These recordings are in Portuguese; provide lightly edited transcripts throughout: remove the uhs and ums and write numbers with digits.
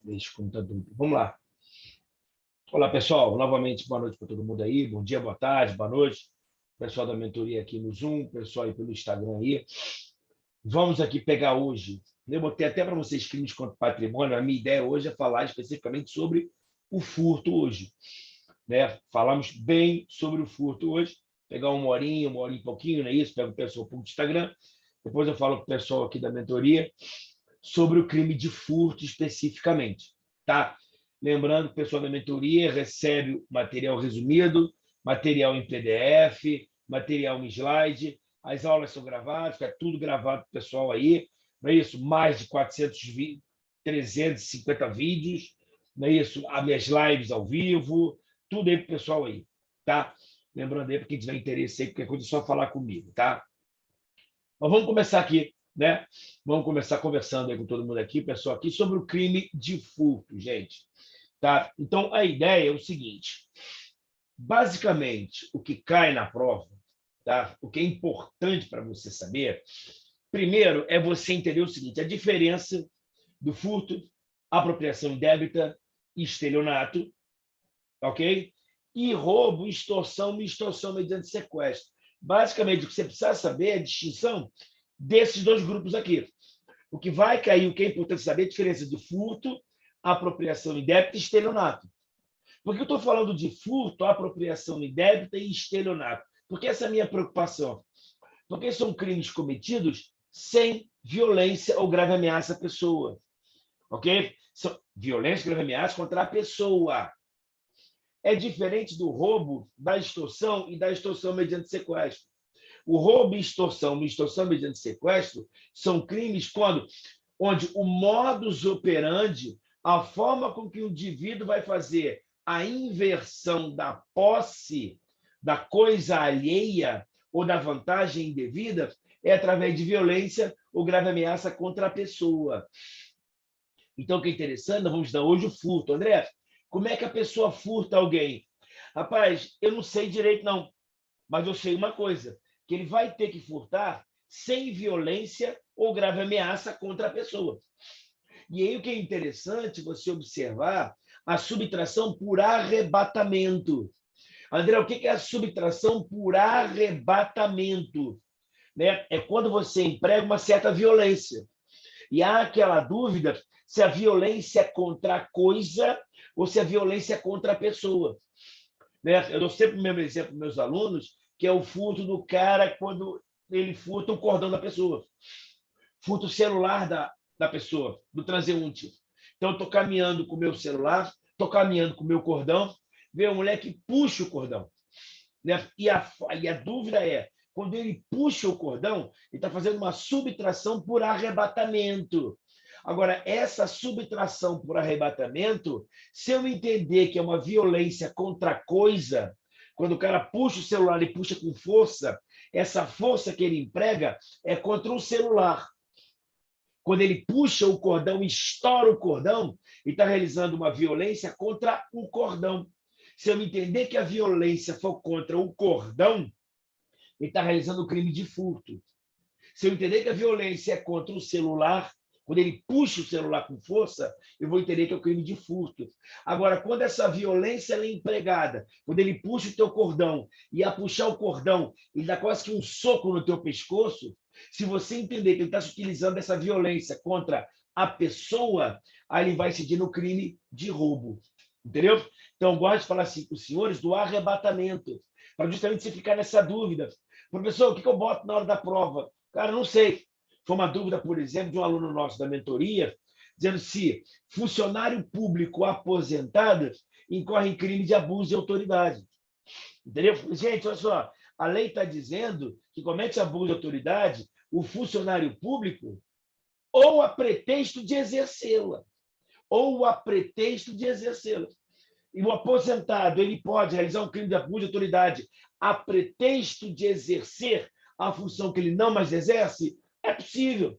Deixa com muita dúvida. Vamos lá. Olá, pessoal. Novamente, boa noite para todo mundo aí. Bom dia, boa tarde, boa noite. Pessoal da mentoria aqui no Zoom, pessoal aí pelo Instagram aí. Vamos aqui pegar hoje. Eu botei até para vocês crimes contra o patrimônio. A minha ideia hoje é falar especificamente sobre o furto hoje. Né? Falamos bem sobre o furto hoje. Pegar uma horinha e pouquinho, não é isso? Pega o pessoal para o Instagram. Depois eu falo para o pessoal aqui da mentoria sobre o crime de furto especificamente, tá? Lembrando que o pessoal da mentoria recebe material resumido, material em PDF, material em slide, as aulas são gravadas, fica tudo gravado para o pessoal aí, não é isso? Mais de 350 vídeos, não é isso? As minhas lives ao vivo, tudo aí para o pessoal aí, tá? Lembrando aí, para quem tiver interesse aí, qualquer coisa é só falar comigo, tá? Mas vamos começar aqui, né? Vamos começar conversando aí com todo mundo aqui, pessoal, aqui sobre o crime de furto, gente. Tá? Então, a ideia é o seguinte: basicamente, o que cai na prova, tá? O que é importante para você saber, primeiro é você entender o seguinte: a diferença do furto, apropriação indébita e estelionato, ok? E roubo, extorsão mediante sequestro. Basicamente, o que você precisa saber é a distinção desses dois grupos aqui. O que vai cair, o que é importante saber, é a diferença de furto, apropriação indébita e estelionato. Por que eu estou falando de furto, apropriação indébita e estelionato? Porque essa é a minha preocupação. Porque são crimes cometidos sem violência ou grave ameaça à pessoa. Ok? São violência, grave ameaça contra a pessoa. É diferente do roubo, da extorsão e da extorsão mediante sequestro. O roubo e extorsão mediante sequestro são crimes onde o modus operandi, a forma com que o indivíduo vai fazer a inversão da posse da coisa alheia ou da vantagem indevida é através de violência ou grave ameaça contra a pessoa. Então, o que é interessante, nós vamos dar hoje o furto. André, como é que a pessoa furta alguém? Rapaz, eu não sei direito, não, mas eu sei uma coisa, que ele vai ter que furtar sem violência ou grave ameaça contra a pessoa. E aí o que é interessante você observar a subtração por arrebatamento. André, o que é a subtração por arrebatamento? Né? É quando você emprega uma certa violência. E há aquela dúvida se a violência é contra a coisa ou se a violência é contra a pessoa. Né? Eu dou sempre o mesmo exemplo para meus alunos, que é o furto do cara quando ele furta o cordão da pessoa. Furta o celular da pessoa, do transeunte. Então, eu estou caminhando com o meu celular, estou caminhando com o meu cordão, vem uma mulher que puxa o cordão. Né? E a dúvida é, quando ele puxa o cordão, ele está fazendo uma subtração por arrebatamento. Agora, essa subtração por arrebatamento, se eu entender que é uma violência contra a coisa, quando o cara puxa o celular e puxa com força, essa força que ele emprega é contra o celular. Quando ele puxa o cordão, estoura o cordão, ele está realizando uma violência contra o cordão. Se eu entender que a violência for contra o cordão, ele está realizando o crime de furto. Se eu entender que a violência é contra o celular, quando ele puxa o celular com força, eu vou entender que é o crime de furto. Agora, quando essa violência é empregada, quando ele puxa o teu cordão, e a puxar o cordão, ele dá quase que um soco no teu pescoço, se você entender que ele está se utilizando essa violência contra a pessoa, aí ele vai incidir no crime de roubo. Entendeu? Então, eu gosto de falar assim com os senhores do arrebatamento, para justamente você ficar nessa dúvida. Professor, o que eu boto na hora da prova? Cara, não sei. Foi uma dúvida, por exemplo, de um aluno nosso da mentoria, dizendo se funcionário público aposentado incorre em crime de abuso de autoridade. Entendeu? Gente, olha só, a lei está dizendo que comete abuso de autoridade o funcionário público ou a pretexto de exercê-la. Ou a pretexto de exercê-la. E o aposentado, ele pode realizar um crime de abuso de autoridade a pretexto de exercer a função que ele não mais exerce? É possível.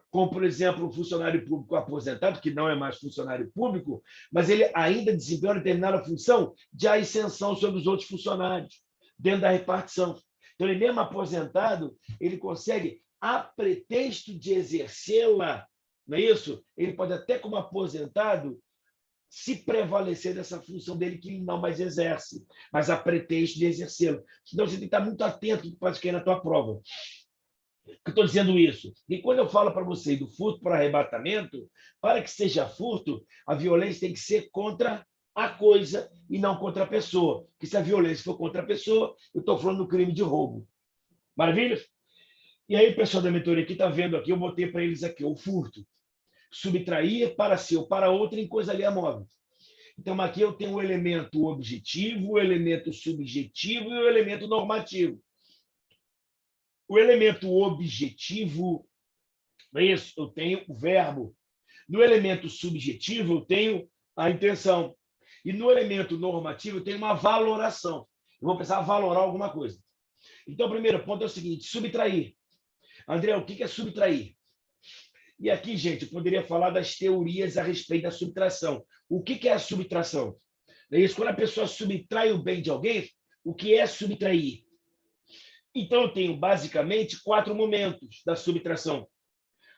Como, por exemplo, um funcionário público aposentado, que não é mais funcionário público, mas ele ainda desempenha uma determinada função de ascensão sobre os outros funcionários, dentro da repartição. Então, ele mesmo aposentado, ele consegue, a pretexto de exercê-la, não é isso? Ele pode até, como aposentado, se prevalecer dessa função dele que ele não mais exerce, mas a pretexto de exercê-lo. Então, você tem que estar muito atento ao que pode cair na tua prova. Por que eu estou dizendo isso? E quando eu falo para você do furto para arrebatamento, para que seja furto, a violência tem que ser contra a coisa e não contra a pessoa. Porque se a violência for contra a pessoa, eu estou falando do crime de roubo. Maravilha? E aí, o pessoal da mentoria aqui está vendo aqui, eu botei para eles aqui o furto. Subtrair para si ou para outra em coisa ali móvel. Então, aqui eu tenho o elemento objetivo, o elemento subjetivo e o elemento normativo. O elemento objetivo, é isso, eu tenho o verbo. No elemento subjetivo, eu tenho a intenção. E no elemento normativo, eu tenho uma valoração. Eu vou precisar valorar alguma coisa. Então, o primeiro ponto é o seguinte: subtrair. André, o que é subtrair? E aqui, gente, eu poderia falar das teorias a respeito da subtração. O que é a subtração? É isso, quando a pessoa subtrai o bem de alguém, o que é subtrair? Então, eu tenho basicamente 4 momentos da subtração.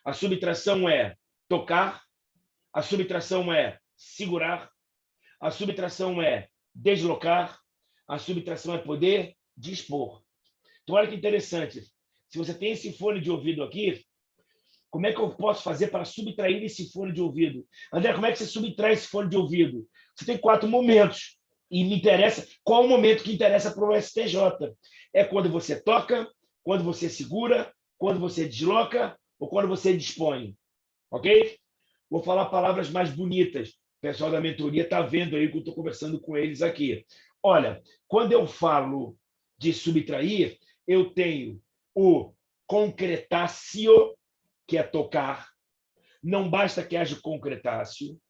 A subtração é tocar, a subtração é segurar, a subtração é deslocar, a subtração é poder dispor. Então, olha que interessante. Se você tem esse fone de ouvido aqui, como é que eu posso fazer para subtrair esse fone de ouvido? André, como é que você subtrai esse fone de ouvido? Você tem 4 momentos. E me interessa qual o momento que interessa para o STJ. É quando você toca, quando você segura, quando você desloca ou quando você dispõe. Ok? Vou falar palavras mais bonitas. O pessoal da mentoria está vendo aí que eu estou conversando com eles aqui. Olha, quando eu falo de subtrair, eu tenho o concretácio, que é tocar. Não basta que haja concretácio.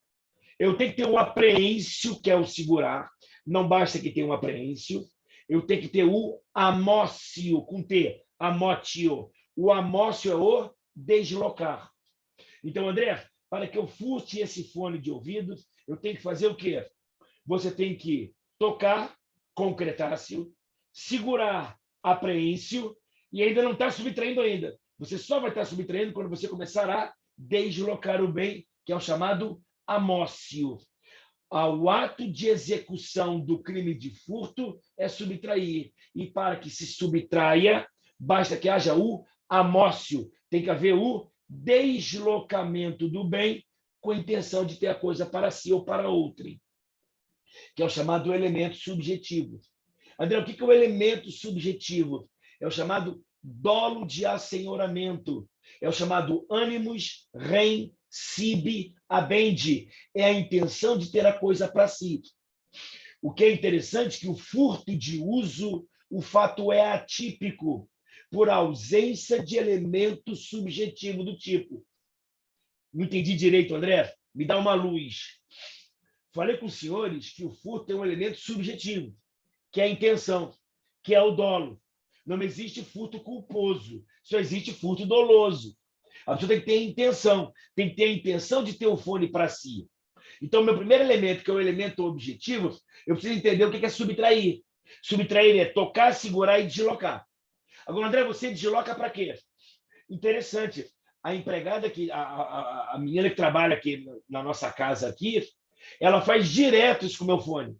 Eu tenho que ter um apreêncio, que é o segurar. Não basta que tenha um apreêncio. Eu tenho que ter o amócio, com T, amótio. O amócio é o deslocar. Então, André, para que eu furte esse fone de ouvido, eu tenho que fazer o quê? Você tem que tocar, concretácio, segurar, apreêncio, e ainda não está subtraindo ainda. Você só vai estar subtraindo quando você começar a deslocar o bem, que é o chamado amócio. O ato de execução do crime de furto é subtrair. E para que se subtraia, basta que haja o amócio. Tem que haver o deslocamento do bem com a intenção de ter a coisa para si ou para outrem, que é o chamado elemento subjetivo. André, o que é o elemento subjetivo? É o chamado dolo de assenhoramento. É o chamado animus rem sibi habendi. É a intenção de ter a coisa para si. O que é interessante é que o furto de uso, o fato é atípico, por ausência de elemento subjetivo do tipo. Não entendi direito, André? Me dá uma luz. Falei com os senhores que o furto é um elemento subjetivo, que é a intenção, que é o dolo. Não existe furto culposo, só existe furto doloso. A pessoa tem que ter intenção, tem que ter a intenção de ter o fone para si. Então, meu primeiro elemento, que é o elemento objetivo, eu preciso entender o que é subtrair. Subtrair é tocar, segurar e deslocar. Agora, André, você desloca para quê? Interessante. A empregada, a menina que trabalha aqui na nossa casa aqui, ela faz direto isso com o meu fone.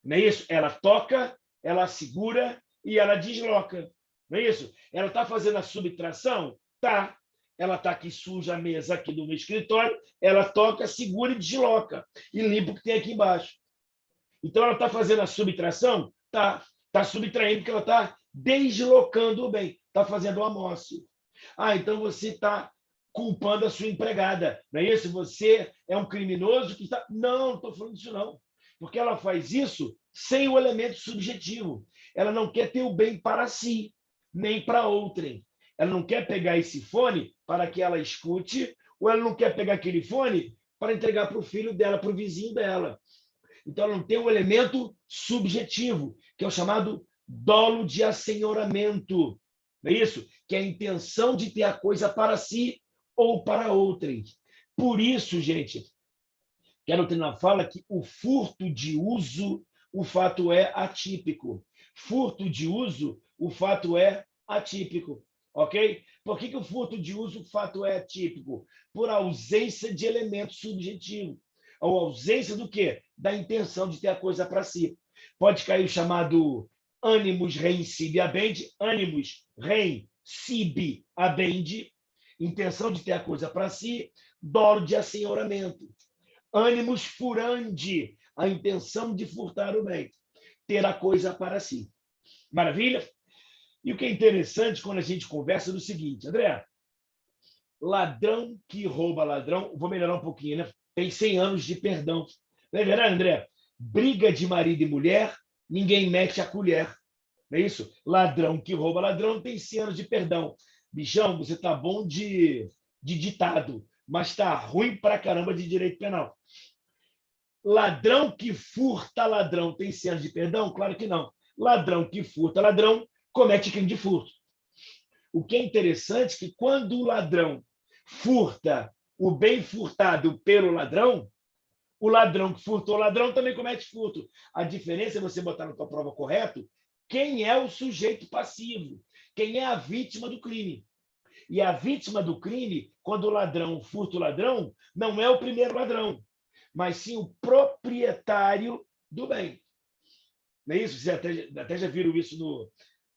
Não é isso? Ela toca, ela segura e ela desloca. Não é isso? Ela está fazendo a subtração? Tá. Ela está aqui suja a mesa aqui do meu escritório, ela toca, segura e desloca. E limpa o que tem aqui embaixo. Então, ela está fazendo a subtração? Tá. Está subtraindo porque ela está deslocando o bem. Está fazendo o amócio. Então você está culpando a sua empregada. Não é isso? Você é um criminoso que está... Não estou falando disso, não. Porque ela faz isso sem o elemento subjetivo. Ela não quer ter o bem para si, nem para outrem. Ela não quer pegar esse fone para que ela escute, ou ela não quer pegar aquele fone para entregar para o filho dela, para o vizinho dela. Então, ela não tem um elemento subjetivo, que é o chamado dolo de assenhoramento. Não é isso? Que é a intenção de ter a coisa para si ou para outrem. Por isso, gente, que a doutrina fala que o furto de uso, o fato é atípico. Furto de uso, o fato é atípico. Ok? Por que o furto de uso fato é atípico? Por ausência de elemento subjetivo. Ou ausência do quê? Da intenção de ter a coisa para si. Pode cair o chamado animus reincibi habendi, animus reincibi habendi, intenção de ter a coisa para si, dolo de assenhoramento. Animus furandi, a intenção de furtar o bem, ter a coisa para si. Maravilha? E o que é interessante quando a gente conversa é o seguinte, André, ladrão que rouba ladrão, vou melhorar um pouquinho, né? Tem 100 anos de perdão. Não é verdade, André? Briga de marido e mulher, ninguém mete a colher. Não é isso? Ladrão que rouba ladrão tem 100 anos de perdão. Bichão, você tá bom de ditado, mas tá ruim pra caramba de direito penal. Ladrão que furta ladrão tem 100 anos de perdão? Claro que não. Ladrão que furta ladrão comete crime de furto. O que é interessante é que quando o ladrão furta o bem furtado pelo ladrão, o ladrão que furtou o ladrão também comete furto. A diferença é você botar na tua prova correto quem é o sujeito passivo, quem é a vítima do crime. E a vítima do crime, quando o ladrão furta o ladrão, não é o primeiro ladrão, mas sim o proprietário do bem. Não é isso? Vocês até já viram isso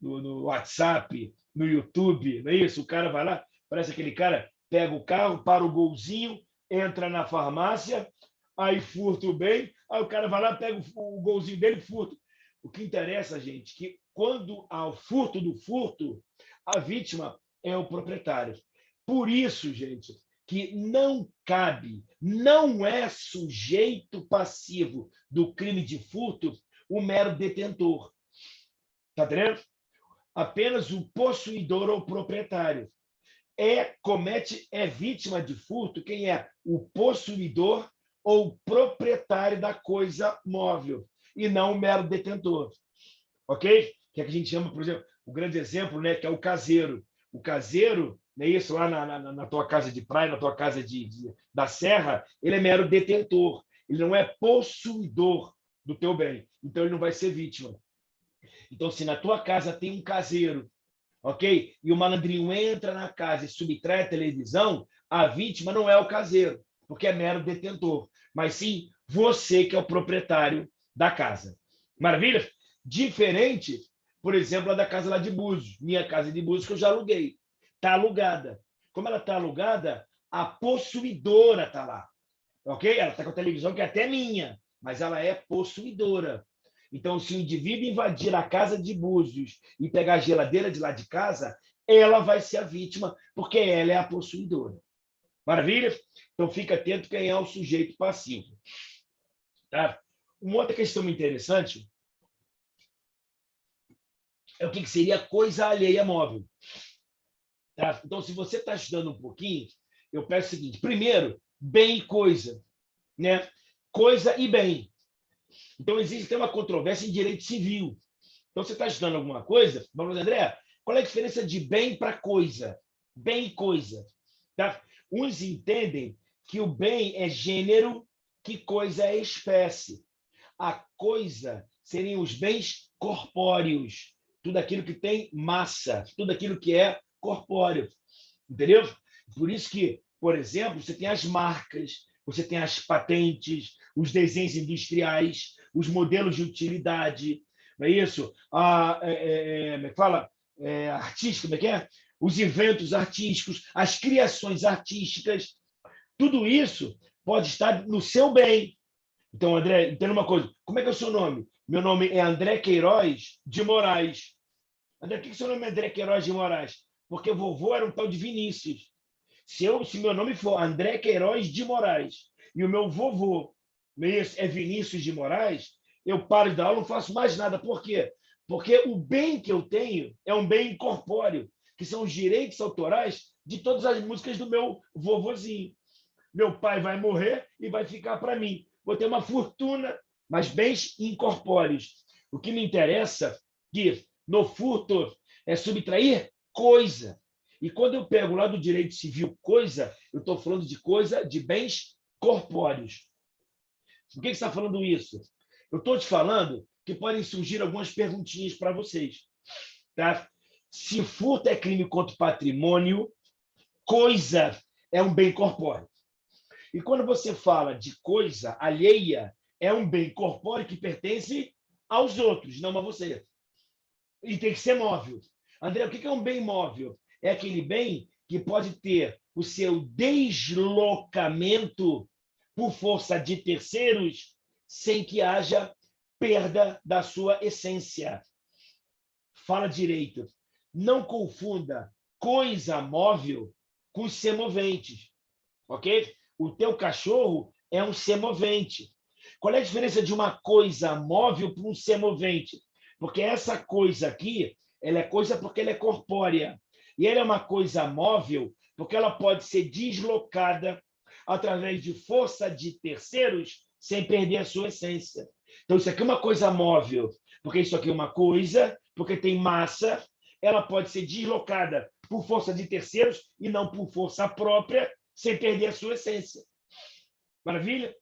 no WhatsApp, no YouTube, não é isso? O cara vai lá, parece aquele cara, pega o carro, para o golzinho, entra na farmácia, aí furta o bem, aí o cara vai lá, pega o golzinho dele e furta. O que interessa, gente, que quando há o furto do furto, a vítima é o proprietário. Por isso, gente, que não cabe, não é sujeito passivo do crime de furto o mero detentor. Está entendendo? Apenas o possuidor ou proprietário. É vítima de furto quem é o possuidor ou proprietário da coisa móvel, e não o mero detentor. Ok? Que é que a gente chama, por exemplo, o grande exemplo, né, que é o caseiro. O caseiro, né, isso lá na tua casa de praia, na tua casa da serra, ele é mero detentor. Ele não é possuidor do teu bem. Então, ele não vai ser vítima. Então, se na tua casa tem um caseiro, ok? E o malandrinho entra na casa e subtrai a televisão, a vítima não é o caseiro, porque é mero detentor, mas sim você que é o proprietário da casa. Maravilha? Diferente, por exemplo, a da casa lá de Búzios. Minha casa de Búzios que eu já aluguei. Está alugada. Como ela está alugada, a possuidora está lá. Ok? Ela está com a televisão que é até minha, mas ela é possuidora. Então, se o indivíduo invadir a casa de Búzios e pegar a geladeira de lá de casa, ela vai ser a vítima, porque ela é a possuidora. Maravilha? Então, fica atento quem é o sujeito passivo. Tá? Uma outra questão interessante é o que seria coisa alheia móvel. Tá? Então, se você está estudando um pouquinho, eu peço o seguinte: primeiro, bem e coisa. Né? Coisa e bem. Então, existe uma controvérsia em direito civil. Então, você está estudando alguma coisa, vamos, André, qual é a diferença de bem para coisa? Bem e coisa. Tá? Uns entendem que o bem é gênero, que coisa é espécie. A coisa seriam os bens corpóreos, tudo aquilo que tem massa, tudo aquilo que é corpóreo. Entendeu? Por isso que, por exemplo, você tem as marcas, você tem as patentes, os desenhos industriais, os modelos de utilidade, não é isso? Fala, artística, como é que é? Os inventos artísticos, as criações artísticas, tudo isso pode estar no seu bem. Então, André, entenda uma coisa, como é que é o seu nome? Meu nome é André Queiroz de Moraes. André, por que seu nome é André Queiroz de Moraes? Porque vovô era um tal de Vinícius. Se meu nome for André Queiroz de Moraes e o meu vovô é Vinícius de Moraes, eu paro de dar aula, não faço mais nada. Por quê? Porque o bem que eu tenho é um bem incorpóreo, que são os direitos autorais de todas as músicas do meu vovozinho. Meu pai vai morrer e vai ficar para mim. Vou ter uma fortuna, mas bens incorpóreos. O que me interessa é que no furto é subtrair coisa. E quando eu pego lá do direito civil coisa, eu estou falando de coisa de bens corpóreos. Por que você está falando isso? Eu estou te falando que podem surgir algumas perguntinhas para vocês. Tá? Se furto é crime contra o patrimônio, coisa é um bem corpóreo. E quando você fala de coisa alheia, é um bem corpóreo que pertence aos outros, não a você. E tem que ser móvel. André, o que é um bem móvel? É aquele bem que pode ter o seu deslocamento por força de terceiros sem que haja perda da sua essência. Fala direito. Não confunda coisa móvel com semoventes, ok? O teu cachorro é um semovente. Qual é a diferença de uma coisa móvel para um semovente? Porque essa coisa aqui, ela é coisa porque ela é corpórea. E ela é uma coisa móvel porque ela pode ser deslocada através de força de terceiros sem perder a sua essência. Então, isso aqui é uma coisa móvel, porque isso aqui é uma coisa, porque tem massa, ela pode ser deslocada por força de terceiros e não por força própria, sem perder a sua essência. Maravilha?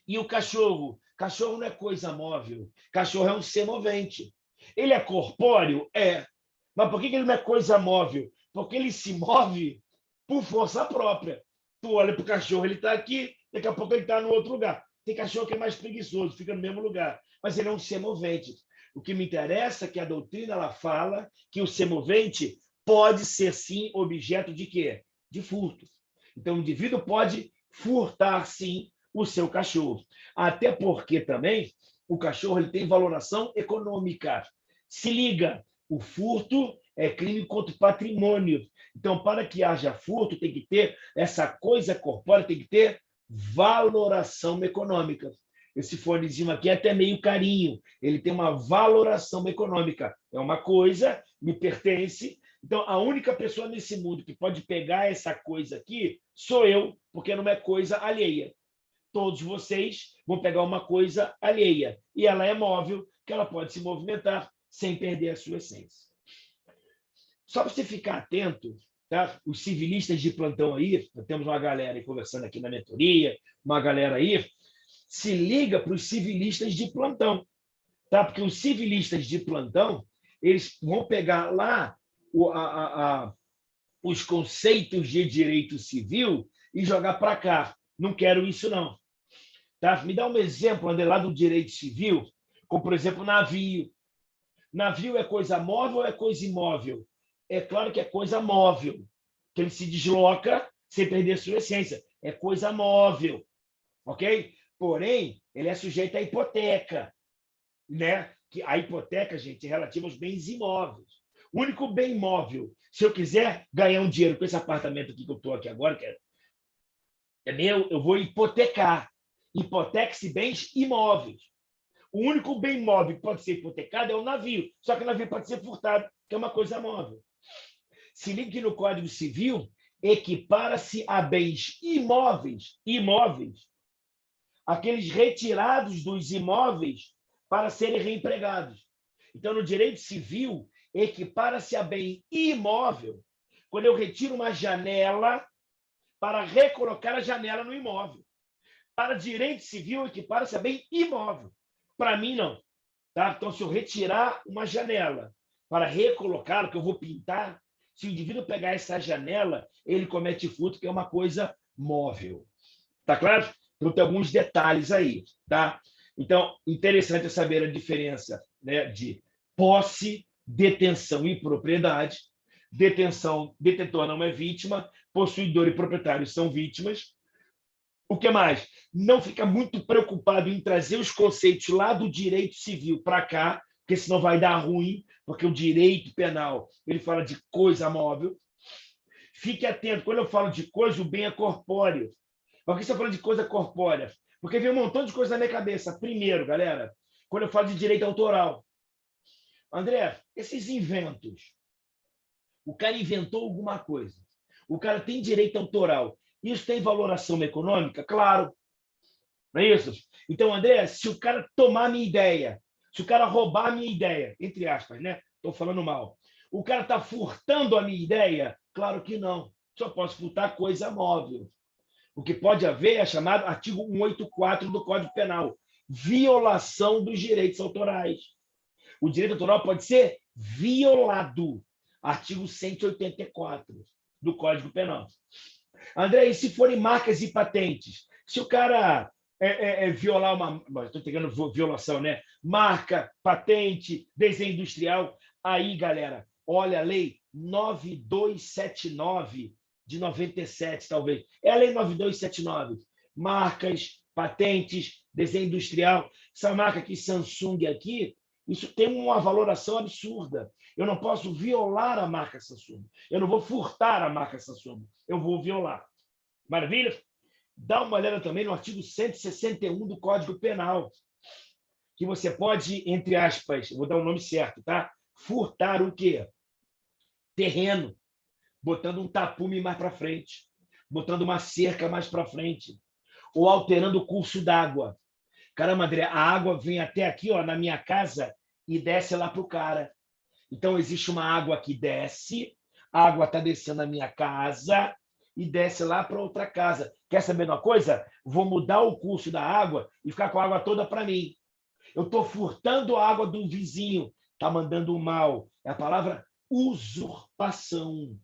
E o cachorro? Cachorro não é coisa móvel. Cachorro é um ser movente. Ele é corpóreo? É. Mas por que ele não é coisa móvel? Porque ele se move por força própria. Tu olha para o cachorro, ele está aqui, daqui a pouco ele está no outro lugar. Tem cachorro que é mais preguiçoso, fica no mesmo lugar. Mas ele é um ser movente. O que me interessa é que a doutrina ela fala que o ser movente pode ser, sim, objeto de quê? De furto. Então, o indivíduo pode furtar, sim, o seu cachorro. Até porque também o cachorro ele tem valoração econômica. Se liga, o furto é crime contra o patrimônio. Então, para que haja furto, tem que ter essa coisa corpórea, tem que ter valoração econômica. Esse fonezinho aqui é até meio carinho. Ele tem uma valoração econômica. É uma coisa, me pertence. Então, a única pessoa nesse mundo que pode pegar essa coisa aqui sou eu, porque não é coisa alheia. Todos vocês vão pegar uma coisa alheia. E ela é móvel, que ela pode se movimentar sem perder a sua essência. Só para você ficar atento, tá? Os civilistas de plantão aí, nós temos uma galera aí conversando aqui na mentoria, uma galera aí, se liga para os civilistas de plantão, tá? Porque os civilistas de plantão, eles vão pegar lá os conceitos de direito civil e jogar para cá. Não quero isso, não. Tá? Me dá um exemplo, André, lá do direito civil, como, por exemplo, navio. Navio é coisa móvel ou é coisa imóvel? É claro que é coisa móvel, que ele se desloca sem perder sua essência. É coisa móvel, ok? Porém, ele é sujeito à hipoteca, né? Que a hipoteca, gente, é relativa aos bens imóveis. O único bem imóvel, se eu quiser ganhar um dinheiro com esse apartamento aqui que eu estou aqui agora, que é meu, eu vou hipotecar. Hipoteca-se bens imóveis. O único bem móvel que pode ser hipotecado é o navio. Só que o navio pode ser furtado, que é uma coisa móvel. Se liga que no Código Civil equipara-se a bens imóveis, aqueles retirados dos imóveis para serem reempregados. Então, no direito civil, equipara-se a bem imóvel quando eu retiro uma janela para recolocar a janela no imóvel. Para direito civil, equipara-se a bem imóvel. Para mim, não. Tá? Então, se eu retirar uma janela para recolocar, que eu vou pintar, se o indivíduo pegar essa janela, ele comete furto, que é uma coisa móvel. Tá claro? Então, tem alguns detalhes aí. Tá? Então, interessante saber a diferença, né, de posse, detenção e propriedade. Detentor não é vítima, possuidor e proprietário são vítimas. O que mais? Não fica muito preocupado em trazer os conceitos lá do direito civil para cá, porque senão vai dar ruim, porque o direito penal ele fala de coisa móvel. Fique atento, quando eu falo de coisa, o bem é corpóreo. Por que você fala de coisa corpórea? Porque vem um montão de coisa na minha cabeça. Primeiro, galera, quando eu falo de direito autoral. André, esses inventos. O cara inventou alguma coisa. O cara tem direito autoral. Isso tem valoração econômica? Claro. Não é isso? Então, André, se o cara tomar a minha ideia, se o cara roubar a minha ideia, entre aspas, né? Estou falando mal. O cara está furtando a minha ideia? Claro que não. Só posso furtar coisa móvel. O que pode haver é chamado artigo 184 do Código Penal. Violação dos direitos autorais. O direito autoral pode ser violado. Artigo 184 do Código Penal. André, e se forem marcas e patentes? Se o cara violar uma... Estou pegando violação, né? Marca, patente, desenho industrial. Aí, galera, olha a lei 9279 de 97, talvez. É a lei 9279. Marcas, patentes, desenho industrial. Essa marca aqui, Samsung aqui, isso tem uma valoração absurda. Eu não posso violar a marca Samsung. Eu não vou furtar a marca Samsung. Eu vou violar. Maravilha? Dá uma olhada também no artigo 161 do Código Penal, que você pode, entre aspas, vou dar o nome certo, tá? Furtar o quê? Terreno, botando um tapume mais para frente, botando uma cerca mais para frente, ou alterando o curso d'água. Caramba, André, a água vem até aqui, ó, na minha casa e desce lá para o cara. Então, existe uma água que desce, a água está descendo na minha casa e desce lá para outra casa. Quer saber uma coisa? Vou mudar o curso da água e ficar com a água toda para mim. Eu estou furtando a água do vizinho, está mandando mal. É a palavra usurpação.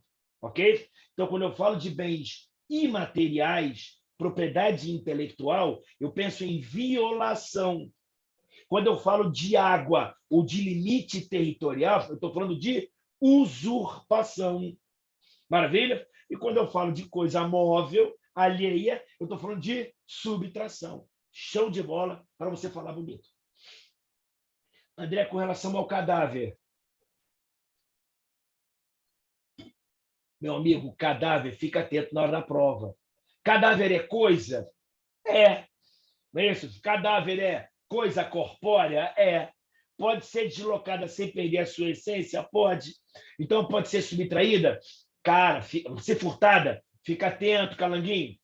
Ok? Então, quando eu falo de bens imateriais, propriedade intelectual, eu penso em violação. Quando eu falo de água ou de limite territorial, eu estou falando de usurpação. Maravilha? E quando eu falo de coisa móvel, alheia, eu estou falando de subtração. Show de bola para você falar bonito. André, com relação ao cadáver. Meu amigo, cadáver, fica atento na hora da prova. Cadáver é coisa? É. Não é isso? Cadáver é coisa corpórea? É. Pode ser deslocada sem perder a sua essência? Pode. Então, pode ser subtraída? Cara, ser furtada? Fica atento, calanguinho.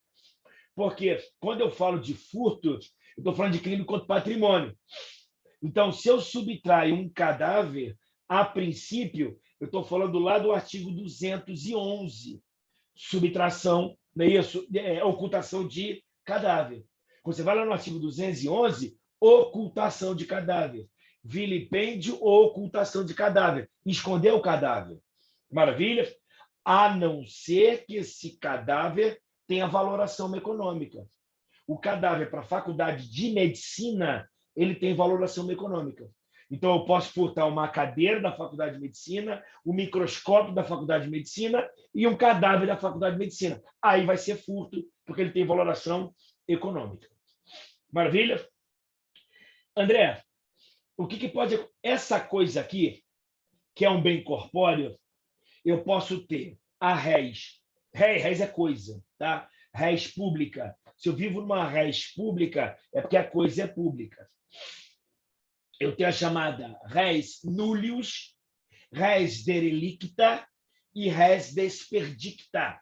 Porque quando eu falo de furto, eu estou falando de crime contra o patrimônio. Então, se eu subtraio um cadáver, a princípio, eu estou falando lá do artigo 211, subtração, não é isso? Ocultação de cadáver. Quando você vai lá no artigo 211, ocultação de cadáver. Vilipêndio ou ocultação de cadáver. Esconder o cadáver. Maravilha? A não ser que esse cadáver tenha valoração econômica. O cadáver para a faculdade de medicina, ele tem valoração econômica. Então, eu posso furtar uma cadeira da faculdade de medicina, o microscópio da faculdade de medicina e um cadáver da faculdade de medicina. Aí vai ser furto, porque ele tem valoração econômica. Maravilha? André, o que pode... Essa coisa aqui, que é um bem corpóreo, eu posso ter a res. Res é coisa, tá? Res pública. Se eu vivo numa res pública, é porque a coisa é pública. Eu tenho a chamada res nullius, res derelicta e res desperdicta.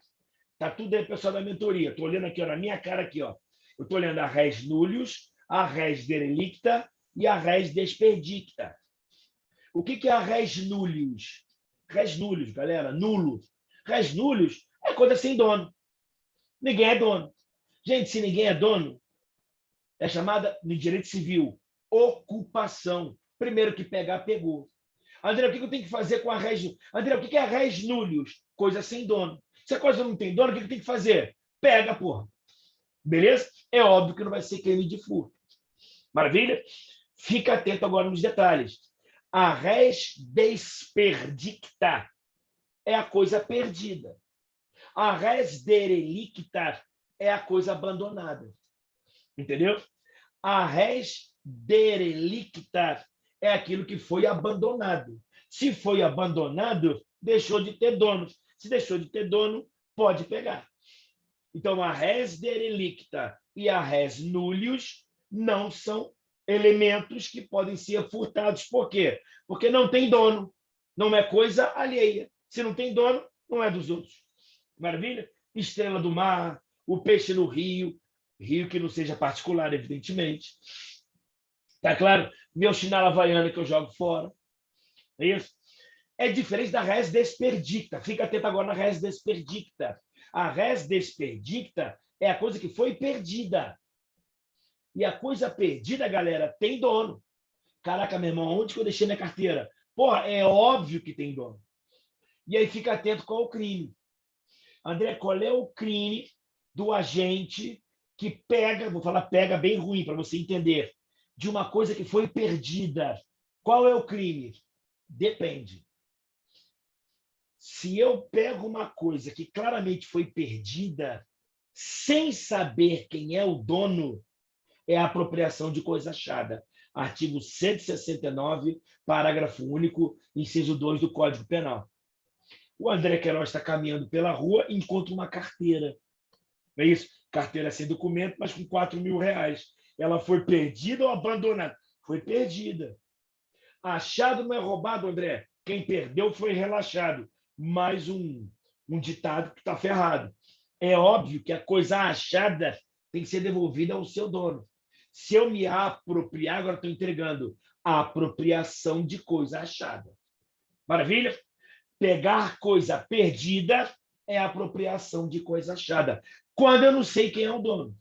Tá tudo aí, pessoal da mentoria. Estou olhando aqui, ó, na minha cara aqui, ó. Eu estou olhando a res nullius, a res derelicta e a res desperdicta. O que é a res nullius? Res nullius, galera, nulo. Res nullius é coisa sem dono. Ninguém é dono. Gente, se ninguém é dono, é chamada, no direito civil, ocupação. Primeiro que pegar, pegou. André, o que eu tenho que fazer com a res? André, o que é a res nullius? Coisa sem dono. Se a coisa não tem dono, o que eu tenho que fazer? Pega, porra. Beleza? É óbvio que não vai ser crime de furto. Maravilha? Fica atento agora nos detalhes. A res desperdicta é a coisa perdida. A res derelicta é a coisa abandonada. Entendeu? A res derelicta é aquilo que foi abandonado. Se foi abandonado, deixou de ter dono. Se deixou de ter dono, pode pegar. Então, a res derelicta e a res nullius não são elementos que podem ser furtados. Por quê? Porque não tem dono. Não é coisa alheia. Se não tem dono, não é dos outros. Maravilha? Estrela do mar, o peixe no rio, rio que não seja particular, evidentemente. Tá claro? Meu chinelo havaiana que eu jogo fora. É isso? É diferente da res desperdicta. Fica atento agora na res desperdicta. A res desperdicta é a coisa que foi perdida. E a coisa perdida, galera, tem dono. Caraca, meu irmão, onde que eu deixei minha carteira? Porra, é óbvio que tem dono. E aí fica atento qual é o crime. André, qual é o crime do agente que pega, vou falar pega bem ruim para você entender, de uma coisa que foi perdida? Qual é o crime? Depende. Se eu pego uma coisa que claramente foi perdida, sem saber quem é o dono, é a apropriação de coisa achada. Artigo 169, parágrafo único, inciso 2 do Código Penal. O André Queiroz está caminhando pela rua e encontra uma carteira. Não é isso? Carteira sem documento, mas com 4.000 reais. Ela foi perdida ou abandonada? Foi perdida. Achado não é roubado, André. Quem perdeu foi relaxado. Mais um ditado que está ferrado. É óbvio que a coisa achada tem que ser devolvida ao seu dono. Se eu me apropriar, agora estou entregando a apropriação de coisa achada. Maravilha? Pegar coisa perdida é apropriação de coisa achada. Quando eu não sei quem é o dono.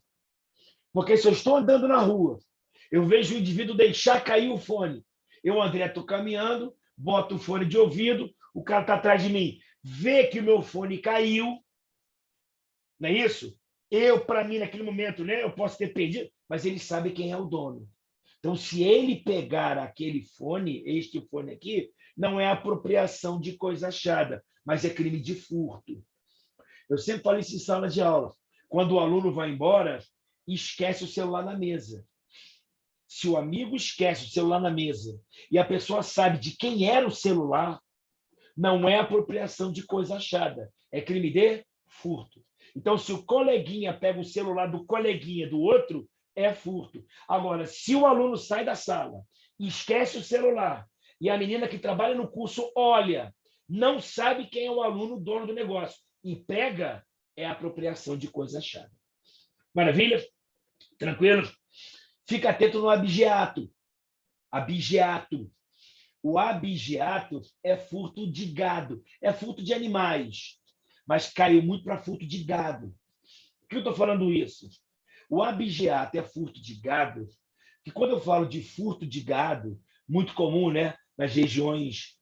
Porque se eu estou andando na rua, eu vejo o indivíduo deixar cair o fone. Eu, André, estou caminhando, boto o fone de ouvido, o cara está atrás de mim, vê que o meu fone caiu, não é isso? Eu, para mim, naquele momento, né, eu posso ter perdido, mas ele sabe quem é o dono. Então, se ele pegar aquele fone, este fone aqui, não é apropriação de coisa achada, mas é crime de furto. Eu sempre falo isso em sala de aula. Quando o aluno vai embora, esquece o celular na mesa. Se o amigo esquece o celular na mesa e a pessoa sabe de quem era o celular, não é apropriação de coisa achada, é crime de furto. Então, se o coleguinha pega o celular do coleguinha do outro, é furto. Agora, se o aluno sai da sala, esquece o celular, e a menina que trabalha no curso olha, não sabe quem é o aluno, dono do negócio, e pega, é apropriação de coisa achada. Maravilha? Tranquilo? Fica atento no abigeato. Abigeato. O abigeato é furto de gado, é furto de animais, mas caiu muito para furto de gado. Por que eu estou falando isso? O abigeato é furto de gado, que quando eu falo de furto de gado, muito comum, né, nas regiões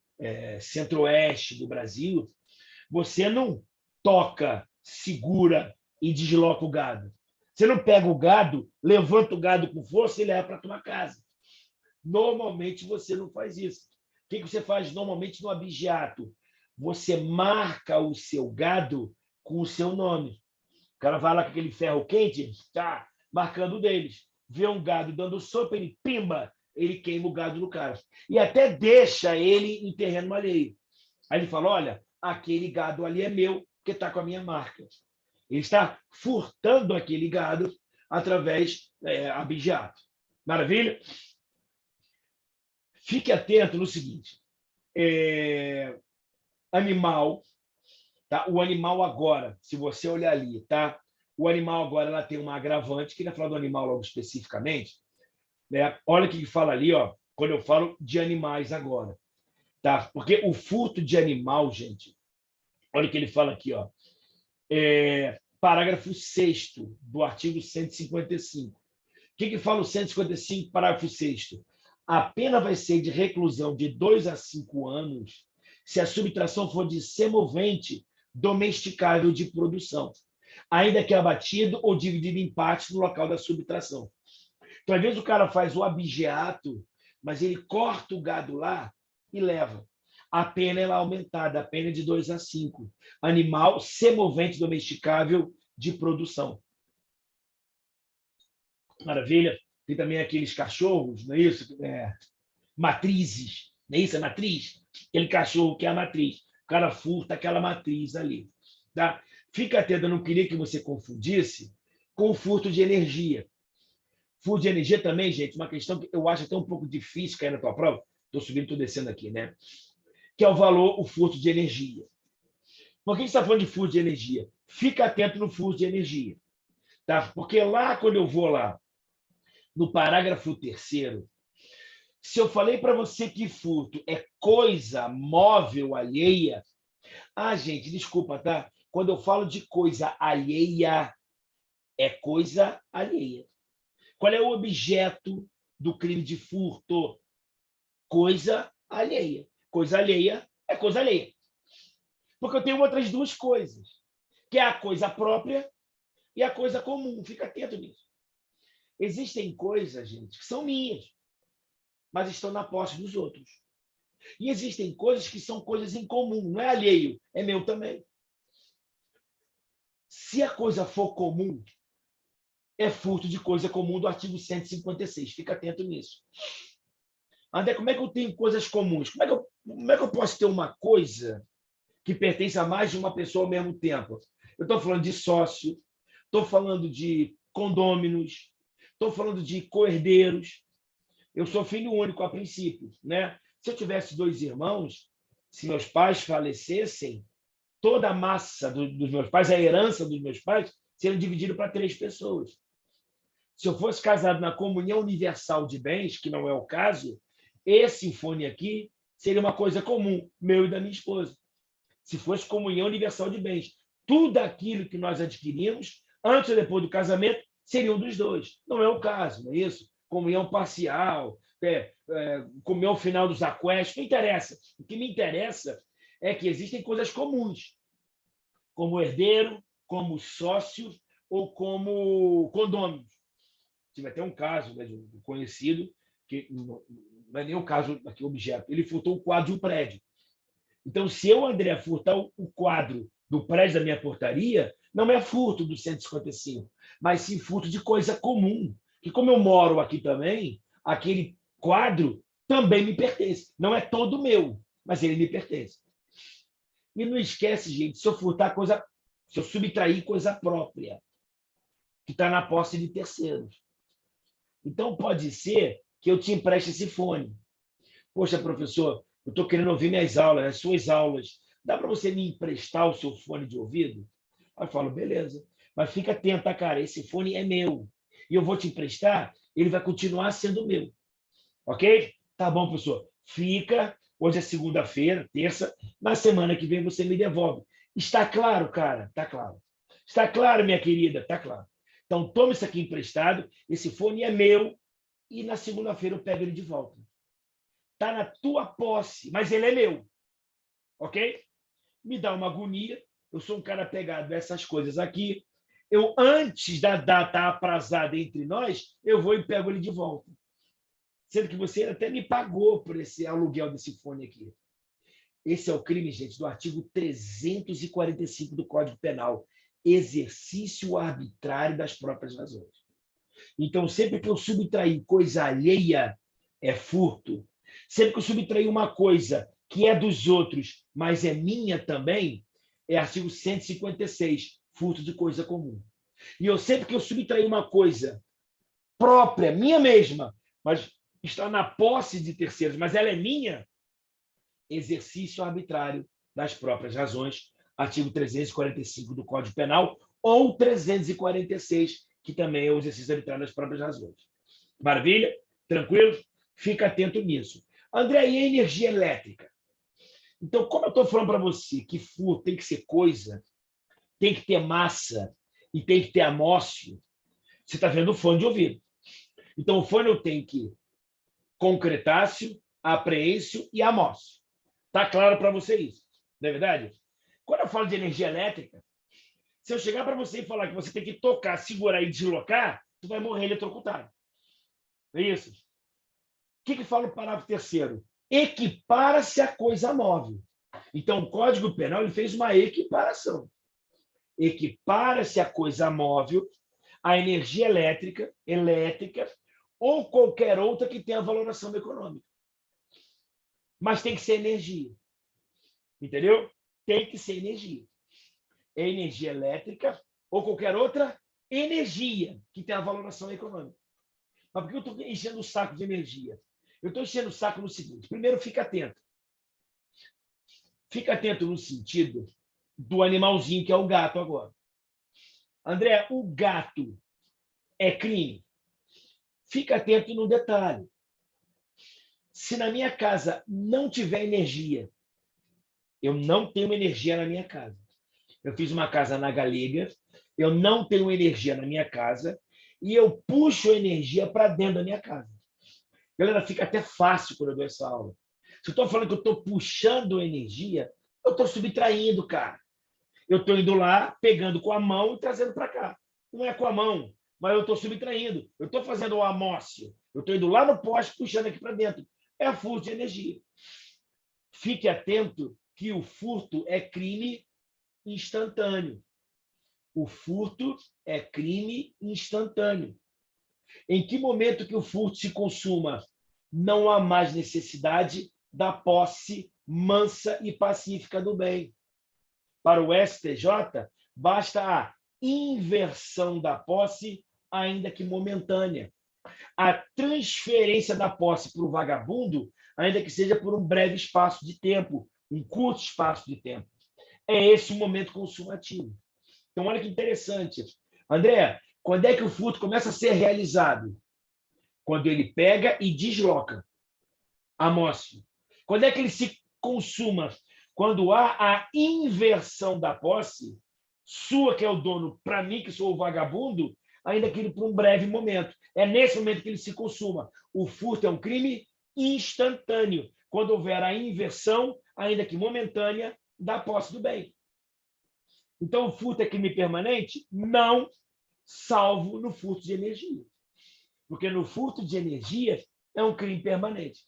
centro-oeste do Brasil, você não toca, segura e desloca o gado. Você não pega o gado, levanta o gado com força e leva para a tua casa. Normalmente você não faz isso. O que você faz normalmente no abigeato? Você marca o seu gado com o seu nome. O cara vai lá com aquele ferro quente, tá marcando o deles. Vê um gado dando sopa, ele pimba, ele queima o gado do cara. E até deixa ele em terreno alheio. Aí ele fala, olha, aquele gado ali é meu, porque está com a minha marca. Ele está furtando aquele gado através abigeato. Maravilha? Fique atento no seguinte: animal, tá? O animal agora, se você olhar ali, tá? O animal agora ela tem uma agravante, queria falar do animal logo especificamente, né? Olha o que fala ali, ó, quando eu falo de animais agora, tá? Porque o furto de animal, gente, olha o que ele fala aqui, ó. Parágrafo 6º do artigo 155. O que fala o 155, parágrafo 6º? A pena vai ser de reclusão de 2 a 5 anos se a subtração for de semovente domesticável de produção, ainda que abatido ou dividido em partes no local da subtração. Então, às vezes, o cara faz o abigeato, mas ele corta o gado lá e leva. A pena é aumentada, a pena é de 2 a 5. Animal semovente domesticável de produção. Maravilha? Tem também aqueles cachorros, não é isso? Matrizes, não é isso? É matriz? Aquele cachorro que é a matriz. O cara furta aquela matriz ali. Tá? Fica atento, eu não queria que você confundisse com o furto de energia. Furto de energia também, gente, uma questão que eu acho até um pouco difícil cair na tua prova. Estou subindo, estou descendo aqui, né? Que é o valor, o furto de energia. Por que a gente está falando de furto de energia? Fica atento no furto de energia. Tá? Porque lá, quando eu vou lá, no parágrafo 3º, se eu falei para você que furto é coisa móvel alheia, gente, desculpa, tá? Quando eu falo de coisa alheia, é coisa alheia. Qual é o objeto do crime de furto? Coisa alheia. Coisa alheia é coisa alheia. Porque eu tenho outras duas coisas, que é a coisa própria e a coisa comum. Fica atento nisso. Existem coisas, gente, que são minhas, mas estão na posse dos outros. E existem coisas que são coisas em comum, não é alheio, é meu também. Se a coisa for comum, é furto de coisa comum do artigo 156. Fica atento nisso. André, como é que eu tenho coisas comuns? Como é que eu posso ter uma coisa que pertence a mais de uma pessoa ao mesmo tempo? Eu estou falando de sócio, estou falando de condôminos, estou falando de co-herdeiros. Eu sou filho único a princípio, né? Se eu tivesse dois irmãos, se meus pais falecessem, toda a massa dos meus pais, a herança dos meus pais, seria dividida para 3 pessoas. Se eu fosse casado na comunhão universal de bens, que não é o caso, esse fone aqui seria uma coisa comum, meu e da minha esposa. Se fosse comunhão universal de bens, tudo aquilo que nós adquirimos, antes ou depois do casamento, seria um dos dois. Não é o caso, não é isso? Comunhão parcial, comunhão final dos aquestos, não interessa. O que me interessa é que existem coisas comuns, como herdeiro, como sócio ou como condômino. Tive até um caso, né, de um conhecido, que não é nem o caso aqui, objeto, ele furtou o quadro de um prédio. Então, se eu, André, furtar o quadro do prédio da minha portaria, não é furto do 155, mas sim furto de coisa comum. Que como eu moro aqui também, aquele quadro também me pertence. Não é todo meu, mas ele me pertence. E não esquece, gente, se eu furtar coisa, se eu subtrair coisa própria, que está na posse de terceiros. Então, pode ser que eu te empreste esse fone. Poxa, professor, eu estou querendo ouvir minhas aulas, as suas aulas. Dá para você me emprestar o seu fone de ouvido? Aí eu falo, beleza. Mas fica atento, tá, cara? Esse fone é meu. E eu vou te emprestar, ele vai continuar sendo meu. Ok? Tá bom, professor. Fica. Hoje é segunda-feira, terça. Na semana que vem você me devolve. Está claro, cara? Está claro. Está claro, minha querida? Está claro. Então, toma isso aqui emprestado. Esse fone é meu. E na segunda-feira eu pego ele de volta. Está na tua posse, mas ele é meu. Ok? Me dá uma agonia. Eu sou um cara apegado a essas coisas aqui. Eu, antes da data aprazada entre nós, eu vou e pego ele de volta. Sendo que você até me pagou por esse aluguel desse fone aqui. Esse é o crime, gente, do artigo 345 do Código Penal. Exercício arbitrário das próprias razões. Então, sempre que eu subtrair coisa alheia, é furto. Sempre que eu subtrair uma coisa que é dos outros, mas é minha também, é artigo 156, furto de coisa comum. E eu sempre que eu subtrair uma coisa própria, minha mesma, mas está na posse de terceiros, mas ela é minha, exercício arbitrário das próprias razões, artigo 345 do Código Penal, ou 346, que também é o exercício arbitrário das próprias razões. Maravilha? Tranquilo? Fica atento nisso. André, e a energia elétrica? Então, como eu estou falando para você que furto tem que ser coisa, tem que ter massa e tem que ter amócio, você está vendo o fone de ouvido. Então, o fone eu tenho que concretácio, apreêncio e amócio. Está claro para você isso, não é verdade? Quando eu falo de energia elétrica, se eu chegar para você e falar que você tem que tocar, segurar e deslocar, tu vai morrer eletrocutado. Não é isso? O que fala o parágrafo 3º? Equipara-se a coisa móvel. Então, o Código Penal ele fez uma equiparação. Equipara-se a coisa móvel à energia elétrica ou qualquer outra que tenha valoração econômica. Mas tem que ser energia. Entendeu? Tem que ser energia. É energia elétrica ou qualquer outra energia que tenha valoração econômica. Mas por que eu estou enchendo o saco de energia? Eu estou enchendo o saco no seguinte. Primeiro, fica atento. Fica atento no sentido do animalzinho que é o gato agora. André, o gato é crime? Fica atento no detalhe. Se na minha casa não tiver energia, eu não tenho energia na minha casa. Eu fiz uma casa na Galega, eu não tenho energia na minha casa e eu puxo energia para dentro da minha casa. Galera, fica até fácil quando eu dou essa aula. Se eu estou falando que eu estou puxando energia, Eu estou subtraindo, cara. Eu estou indo lá, pegando com a mão e trazendo para cá. Não é com a mão, mas eu estou subtraindo. Eu estou fazendo o amócio. Eu estou indo lá no poste, puxando aqui para dentro. É furto de energia. Fique atento que o furto é crime instantâneo. O furto é crime instantâneo. Em que momento que o furto se consuma? Não há mais necessidade da posse mansa e pacífica do bem. Para o STJ, basta a inversão da posse, ainda que momentânea. A transferência da posse para o vagabundo, ainda que seja por um breve espaço de tempo, um curto espaço de tempo. É esse o momento consumativo. Então, olha que interessante. André, quando é que o furto começa a ser realizado? Quando ele pega e desloca. Amócio. Quando é que ele se consuma? Quando há a inversão da posse, sua que é o dono, para mim que sou o vagabundo, ainda que ele por um breve momento. É nesse momento que ele se consuma. O furto é um crime instantâneo, quando houver a inversão, ainda que momentânea, da posse do bem. Então, o furto é crime permanente? Não, salvo no furto de energia. Porque no furto de energia é um crime permanente.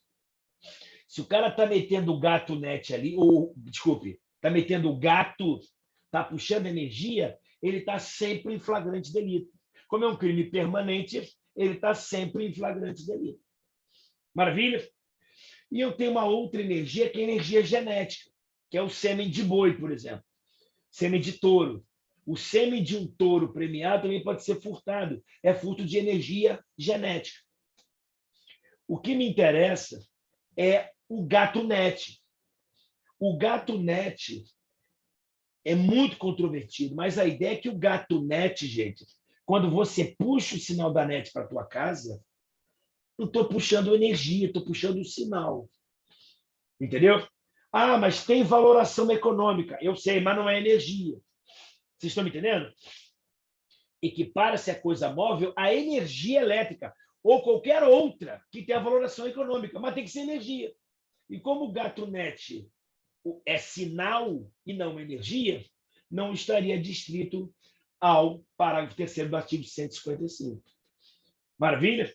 Se o cara está metendo o gato net ali, ou, desculpe, está metendo o gato, está puxando energia, ele está sempre em flagrante delito. Como é um crime permanente, ele está sempre em flagrante delito. Maravilha? E eu tenho uma outra energia, que é a energia genética, que é o sêmen de boi, por exemplo. Sêmen de touro. O sêmen de um touro premiado também pode ser furtado. É furto de energia genética. O que me interessa é o gato net. O gato net é muito controvertido, mas a ideia é que o gato net, gente, quando você puxa o sinal da net para a tua casa, não estou puxando energia, estou puxando o sinal. Entendeu? Ah, mas tem valoração econômica. Eu sei, mas não é energia. Vocês estão me entendendo? Equipara-se a coisa móvel à energia elétrica ou qualquer outra que tenha valoração econômica, mas tem que ser energia. E como o gato net é sinal e não energia, não estaria distrito ao parágrafo 3º do artigo 155. Maravilha?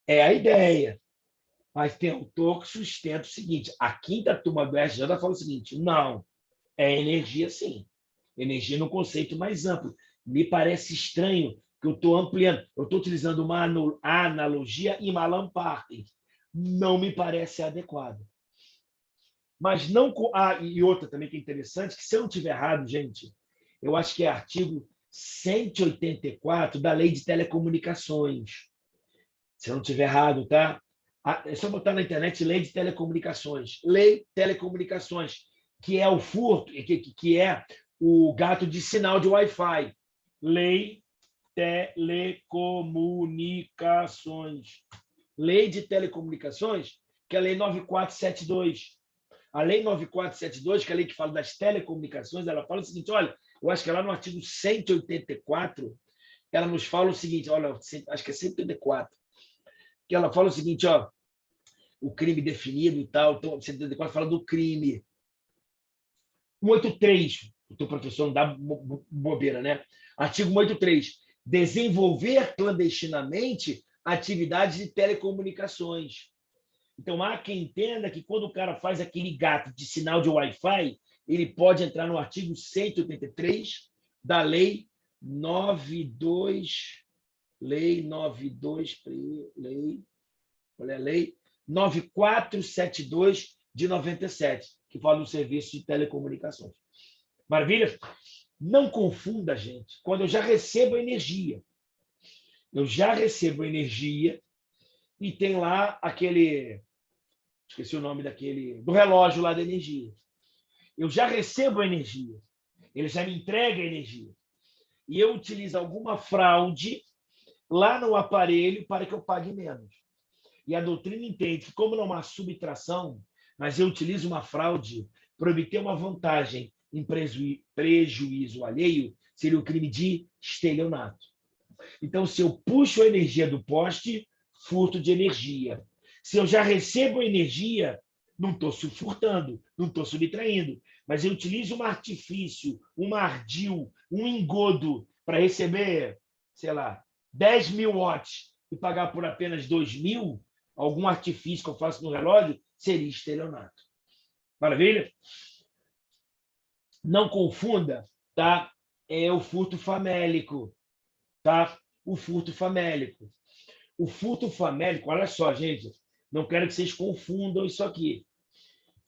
É a ideia. Mas tem autor que sustenta o seguinte: a quinta turma do SJ fala o seguinte: não, é energia sim. Energia no conceito mais amplo. Me parece estranho que eu estou ampliando. Eu estou utilizando uma analogia em Malam Party. Não me parece adequado. Mas não. E outra também que é interessante, que se eu não estiver errado, gente, eu acho que é artigo 184 da Lei de Telecomunicações. Se eu não estiver errado, tá? É só botar na internet Lei de Telecomunicações. Lei de Telecomunicações, que é o furto, que é o gato de sinal de Wi-Fi. Lei Telecomunicações. Lei de Telecomunicações, que é a Lei 9472. A Lei 9472, que é a lei que fala das telecomunicações, ela fala o seguinte: olha, eu acho que lá no artigo 184, ela nos fala o seguinte, olha, acho que é 184, que ela fala o seguinte, ó, o crime definido e tal, então 184 fala do crime. 183, o teu professor não dá bobeira, né? Artigo 183, desenvolver clandestinamente atividades de telecomunicações. Então, há quem entenda que quando o cara faz aquele gato de sinal de Wi-Fi, ele pode entrar no artigo 183 da Lei 92, Lei 9472 de 97, que fala do serviço de telecomunicações. Maravilha? Não confunda, gente, quando eu já recebo energia. Eu já recebo energia e tem lá aquele... Esqueci o nome do relógio lá da energia. Eu já recebo energia. Ele já me entrega energia. E eu utilizo alguma fraude lá no aparelho para que eu pague menos. E a doutrina entende que, como não há subtração, mas eu utilizo uma fraude para obter uma vantagem em prejuízo alheio, seria o crime de estelionato. Então, se eu puxo a energia do poste, furto de energia. Se eu já recebo energia, Não estou furtando, não estou subtraindo, mas eu utilizo um artifício, um ardil, um engodo para receber, sei lá, 10 mil watts e pagar por apenas 2 mil, algum artifício que eu faço no relógio, seria estelionato. Maravilha? Não confunda, tá? É o furto famélico, tá? O furto famélico. O furto famélico, olha só, gente, não quero que vocês confundam isso aqui.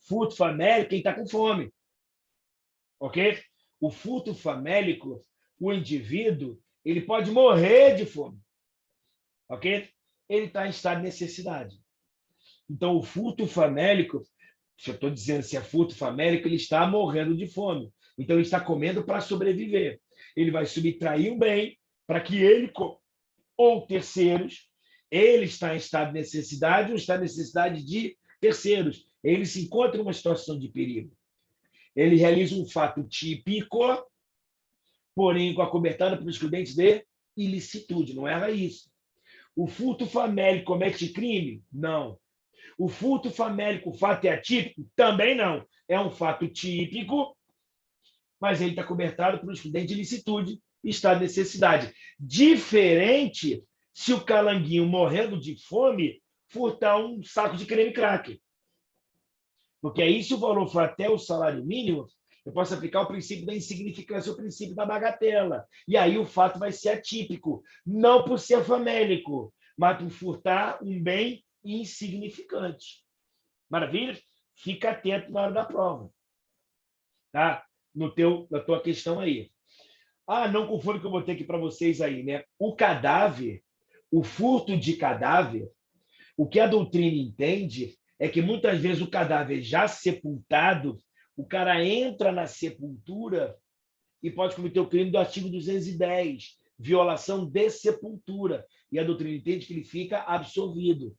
Furto famélico, quem está com fome, ok? O furto famélico, o indivíduo, ele pode morrer de fome, ok? Ele está em estado de necessidade. Então, o furto famélico, se eu estou dizendo se é furto famélico, ele está morrendo de fome. Então, ele está comendo para sobreviver. Ele vai subtrair um bem para que ele ou terceiros, ele está em estado de necessidade ou está em necessidade de terceiros. Ele se encontra em uma situação de perigo. Ele realiza um fato típico, porém com a cobertada por excludentes de ilicitude. Não era isso. O furto famélico comete crime? Não. O furto famélico, o fato é atípico? Também não. É um fato típico, mas ele está cobertado por excludente de ilicitude e está de necessidade. Diferente se o calanguinho, morrendo de fome, furtar um saco de creme cracker. Porque aí, se o valor for até o salário mínimo, eu posso aplicar o princípio da insignificância, o princípio da bagatela. E aí o fato vai ser atípico, não por ser famélico, mas por furtar um bem insignificante. Maravilha? Fica atento na hora da prova. Tá? Na tua questão aí. Não confunde que eu botei aqui para vocês aí, né? O cadáver, o furto de cadáver, o que a doutrina entende é que muitas vezes o cadáver já sepultado, o cara entra na sepultura e pode cometer o crime do artigo 210, violação de sepultura. E a doutrina entende que ele fica absolvido.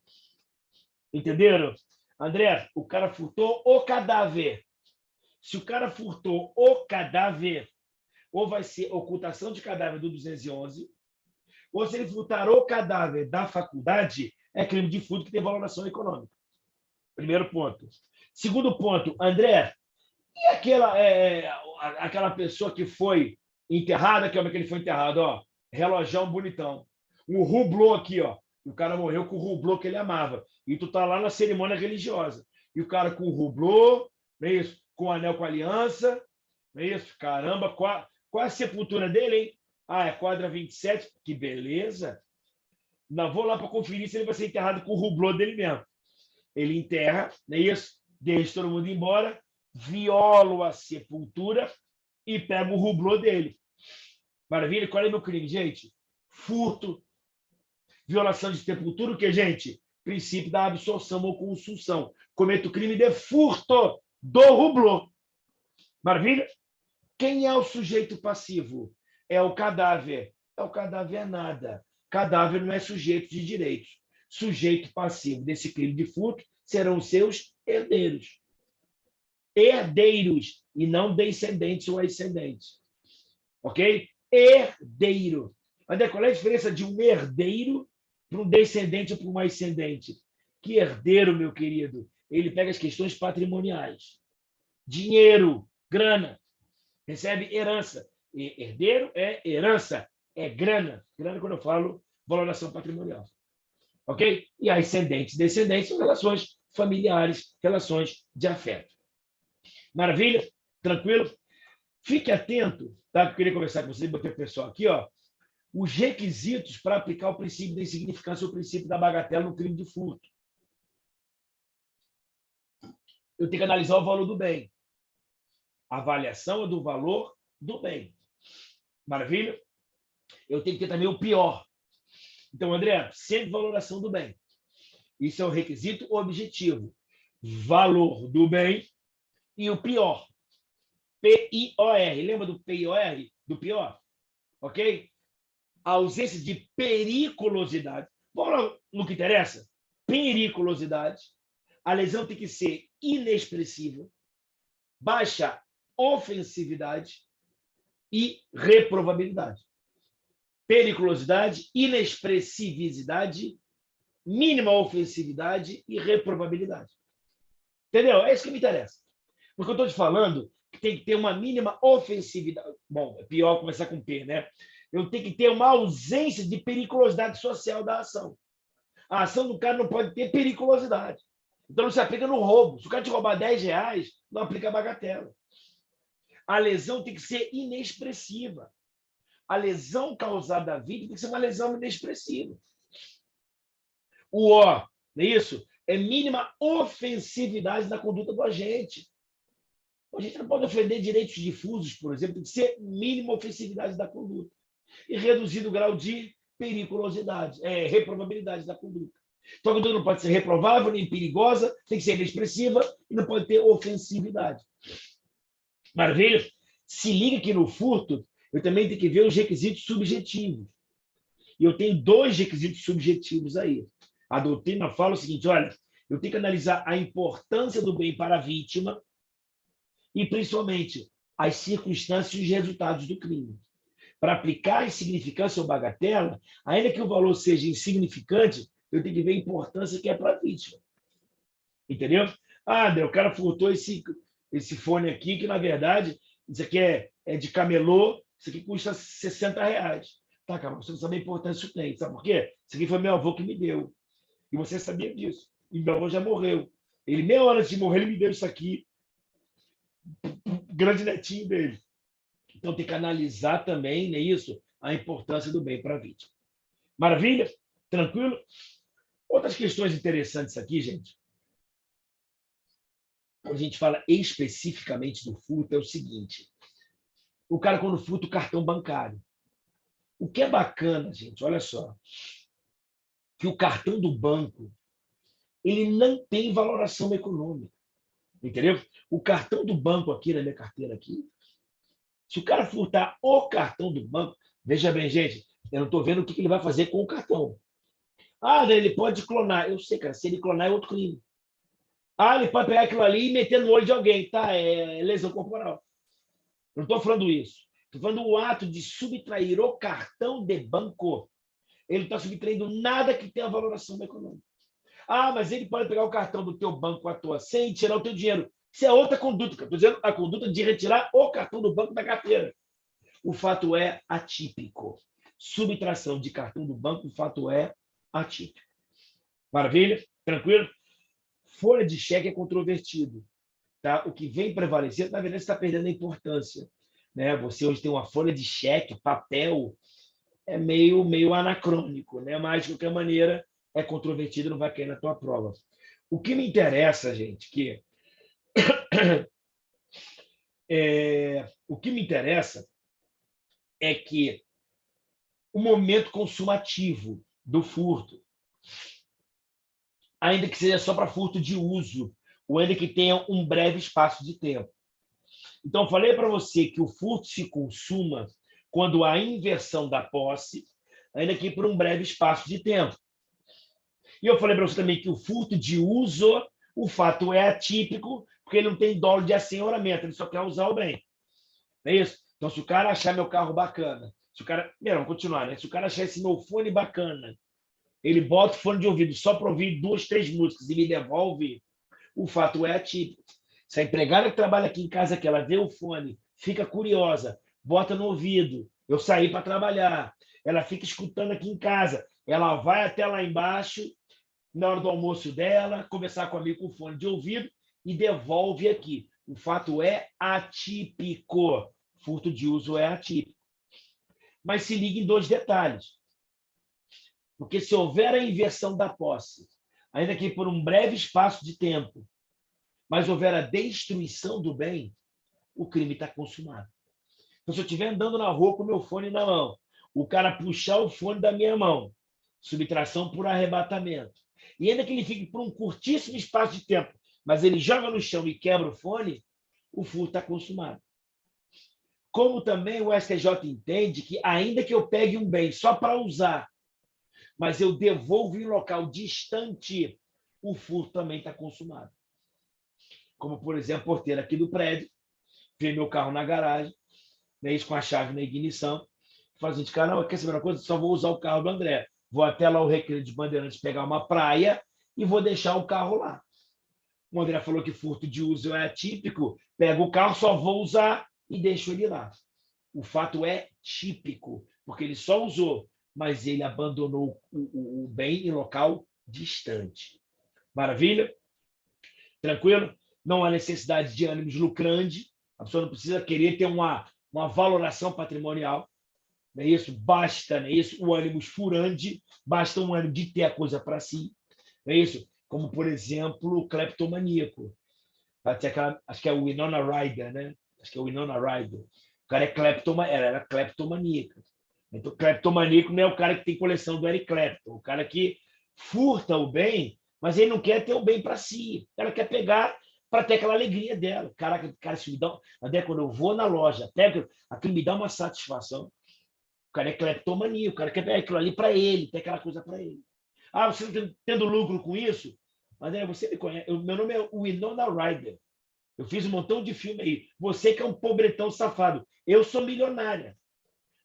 Entenderam? André, o cara furtou o cadáver. Se o cara furtou o cadáver, ou vai ser ocultação de cadáver do 211, ou se ele furtar o cadáver da faculdade, é crime de furto que tem valoração econômica. Primeiro ponto. Segundo ponto, André, e aquela pessoa que foi enterrada, que é ele foi enterrado, ó, relojão bonitão, um rublô aqui, ó, o cara morreu com o rublô que ele amava, e tu tá lá na cerimônia religiosa, e o cara com o rublô, não é isso? Com o anel com a aliança, não é isso? Caramba, qual é a sepultura dele, hein? É quadra 27, que beleza. Não vou lá para conferir se ele vai ser enterrado com o rublô dele mesmo. Ele enterra, não é isso? Deixa todo mundo embora, viola a sepultura e pega o rublô dele. Maravilha? Qual é o meu crime, gente? Furto, violação de sepultura, o que, gente? Princípio da absorção ou consulção. Cometo crime de furto do rublô. Maravilha? Quem é o sujeito passivo? É o cadáver. O cadáver é nada. Cadáver não é sujeito de direitos. Sujeito passivo desse crime de furto serão seus herdeiros. Herdeiros, e não descendentes ou ascendentes. Ok? Herdeiro. André, qual é a diferença de um herdeiro para um descendente ou para um ascendente? Que herdeiro, meu querido? Ele pega as questões patrimoniais. Dinheiro, grana. Recebe herança. E herdeiro é herança, é grana. Grana quando eu falo valoração patrimonial. Ok? E ascendentes e descendentes são relações familiares, relações de afeto. Maravilha? Tranquilo? Fique atento, tá? Eu queria conversar com você, botei o pessoal aqui, ó. Os requisitos para aplicar o princípio da insignificância ou o princípio da bagatela no crime de furto. Eu tenho que analisar o valor do bem. A avaliação é do valor do bem. Maravilha? Eu tenho que ter também o pior. Então, André, sempre valoração do bem. Isso é o requisito objetivo. Valor do bem e o pior. P-I-O-R. Lembra do P-I-O-R? Do pior? Ok? A ausência de periculosidade. Vamos lá no que interessa? Periculosidade. A lesão tem que ser inexpressiva, baixa ofensividade e reprovabilidade. Periculosidade, inexpressividade, mínima ofensividade e reprovabilidade. Entendeu? É isso que me interessa. Porque eu estou te falando que tem que ter uma mínima ofensividade. Bom, é pior começar com P, né? Eu tenho que ter uma ausência de periculosidade social da ação. A ação do cara não pode ter periculosidade. Então não se aplica no roubo. Se o cara te roubar R$ 10, não aplica a bagatela. A lesão tem que ser inexpressiva. A lesão causada à vítima tem que ser uma lesão inexpressiva. O O, não é isso? É mínima ofensividade na conduta do agente. A gente não pode ofender direitos difusos, por exemplo, tem que ser mínima ofensividade da conduta. E reduzido o grau de periculosidade, reprovabilidade da conduta. Então, a conduta não pode ser reprovável nem perigosa, tem que ser inexpressiva e não pode ter ofensividade. Maravilha? Se liga que no furto, eu também tenho que ver os requisitos subjetivos. E eu tenho 2 requisitos subjetivos aí. A doutrina fala o seguinte, olha, eu tenho que analisar a importância do bem para a vítima e, principalmente, as circunstâncias e os resultados do crime. Para aplicar insignificância ou bagatela, ainda que o valor seja insignificante, eu tenho que ver a importância que é para a vítima. Entendeu? Ah, André, o cara furtou esse fone aqui, que na verdade, isso aqui é de camelô, isso aqui custa R$ 60. Tá, cara, você não sabe a importância que tem. Sabe por quê? Isso aqui foi meu avô que me deu. E você sabia disso. E meu avô já morreu. Ele, meia hora antes de morrer, ele me deu isso aqui, grande netinho dele. Então, tem que analisar também, não é isso? A importância do bem para a vítima. Maravilha? Tranquilo? Outras questões interessantes aqui, gente. Quando a gente fala especificamente do furto, é o seguinte. O cara, quando furta o cartão bancário. O que é bacana, gente, olha só, que o cartão do banco, ele não tem valoração econômica. Entendeu? O cartão do banco aqui, na minha carteira aqui, se o cara furtar o cartão do banco, veja bem, gente, eu não estou vendo o que ele vai fazer com o cartão. Ah, ele pode clonar. Eu sei, cara, se ele clonar é outro crime. Ah, ele pode pegar aquilo ali e meter no olho de alguém, tá? É lesão corporal. Eu não estou falando isso. Estou falando do ato de subtrair o cartão de banco. Ele está subtraindo nada que tenha valoração econômica. Ah, mas ele pode pegar o cartão do teu banco à toa sem tirar o teu dinheiro. Isso é outra conduta. Estou dizendo a conduta de retirar o cartão do banco da carteira. O fato é atípico. Subtração de cartão do banco, o fato é atípico. Maravilha? Tranquilo? Folha de cheque é controvertido. Tá? O que vem prevalecendo, na verdade, está perdendo a importância. Né? Você hoje tem uma folha de cheque, papel, é meio anacrônico, né? Mas, de qualquer maneira, é controvertido, não vai cair na tua prova. O que me interessa, gente, o que me interessa é que o momento consumativo do furto, ainda que seja só para furto de uso, ou ainda que tenha um breve espaço de tempo. Então, eu falei para você que o furto se consuma quando há inversão da posse, ainda que por um breve espaço de tempo. E eu falei para você também que o furto de uso, o fato é atípico, porque ele não tem dolo de assenhoramento, ele só quer usar o bem. Não é isso? Então, se o cara achar meu carro bacana, se o cara. Vamos continuar, né? Se o cara achar esse meu fone bacana, ele bota o fone de ouvido só para ouvir 2, 3 músicas e me devolve, o fato é atípico. Se a empregada que trabalha aqui em casa, que ela vê o fone, fica curiosa, bota no ouvido, eu saí para trabalhar, ela fica escutando aqui em casa, ela vai até lá embaixo, na hora do almoço dela, conversar comigo com o fone de ouvido e devolve aqui. O fato é atípico. Furto de uso é atípico. Mas se liga em 2 detalhes. Porque se houver a inversão da posse, ainda que por um breve espaço de tempo, mas houver a destruição do bem, o crime está consumado. Então, se eu estiver andando na rua com o meu fone na mão, o cara puxar o fone da minha mão, subtração por arrebatamento, e ainda que ele fique por um curtíssimo espaço de tempo, mas ele joga no chão e quebra o fone, o furto está consumado. Como também o STJ entende que, ainda que eu pegue um bem só para usar, mas eu devolvo em local distante, o furto também está consumado. Como, por exemplo, a porteira aqui do prédio, vê meu carro na garagem, né, isso com a chave na ignição, fala assim, cara, quer saber uma coisa? Só vou usar o carro do André. Vou até lá o Recreio de Bandeirantes pegar uma praia e vou deixar o carro lá. O André falou que furto de uso é atípico. Pego o carro, só vou usar e deixo ele lá. O fato é típico, porque ele só usou, mas ele abandonou o bem em local distante. Maravilha? Tranquilo? Não há necessidade de ânimos lucrande. A pessoa não precisa querer ter uma valoração patrimonial. Não é isso? Basta, não é isso? O ânimos furandi, basta um ânimo de ter a coisa para si. Não é isso? Como, por exemplo, o cleptomaníaco. Acho que é o Winona Ryder, né? Acho que é o Winona Ryder. O cara era cleptomaníaco. Então, cleptomaníaco não é o cara que tem coleção do Eric Clapton. O cara que furta o bem, mas ele não quer ter o bem para si. Ela quer pegar para ter aquela alegria dela. Caraca, cara, isso me dá... André, quando eu vou na loja, pego, aquilo me dá uma satisfação. O cara é cleptomania, o cara quer pegar aquilo ali para ele, ter aquela coisa para ele. Ah, você não está tendo lucro com isso? André, você me conhece. Meu nome é Winona Ryder. Eu fiz um montão de filme aí. Você que é um pobretão safado. Eu sou milionária.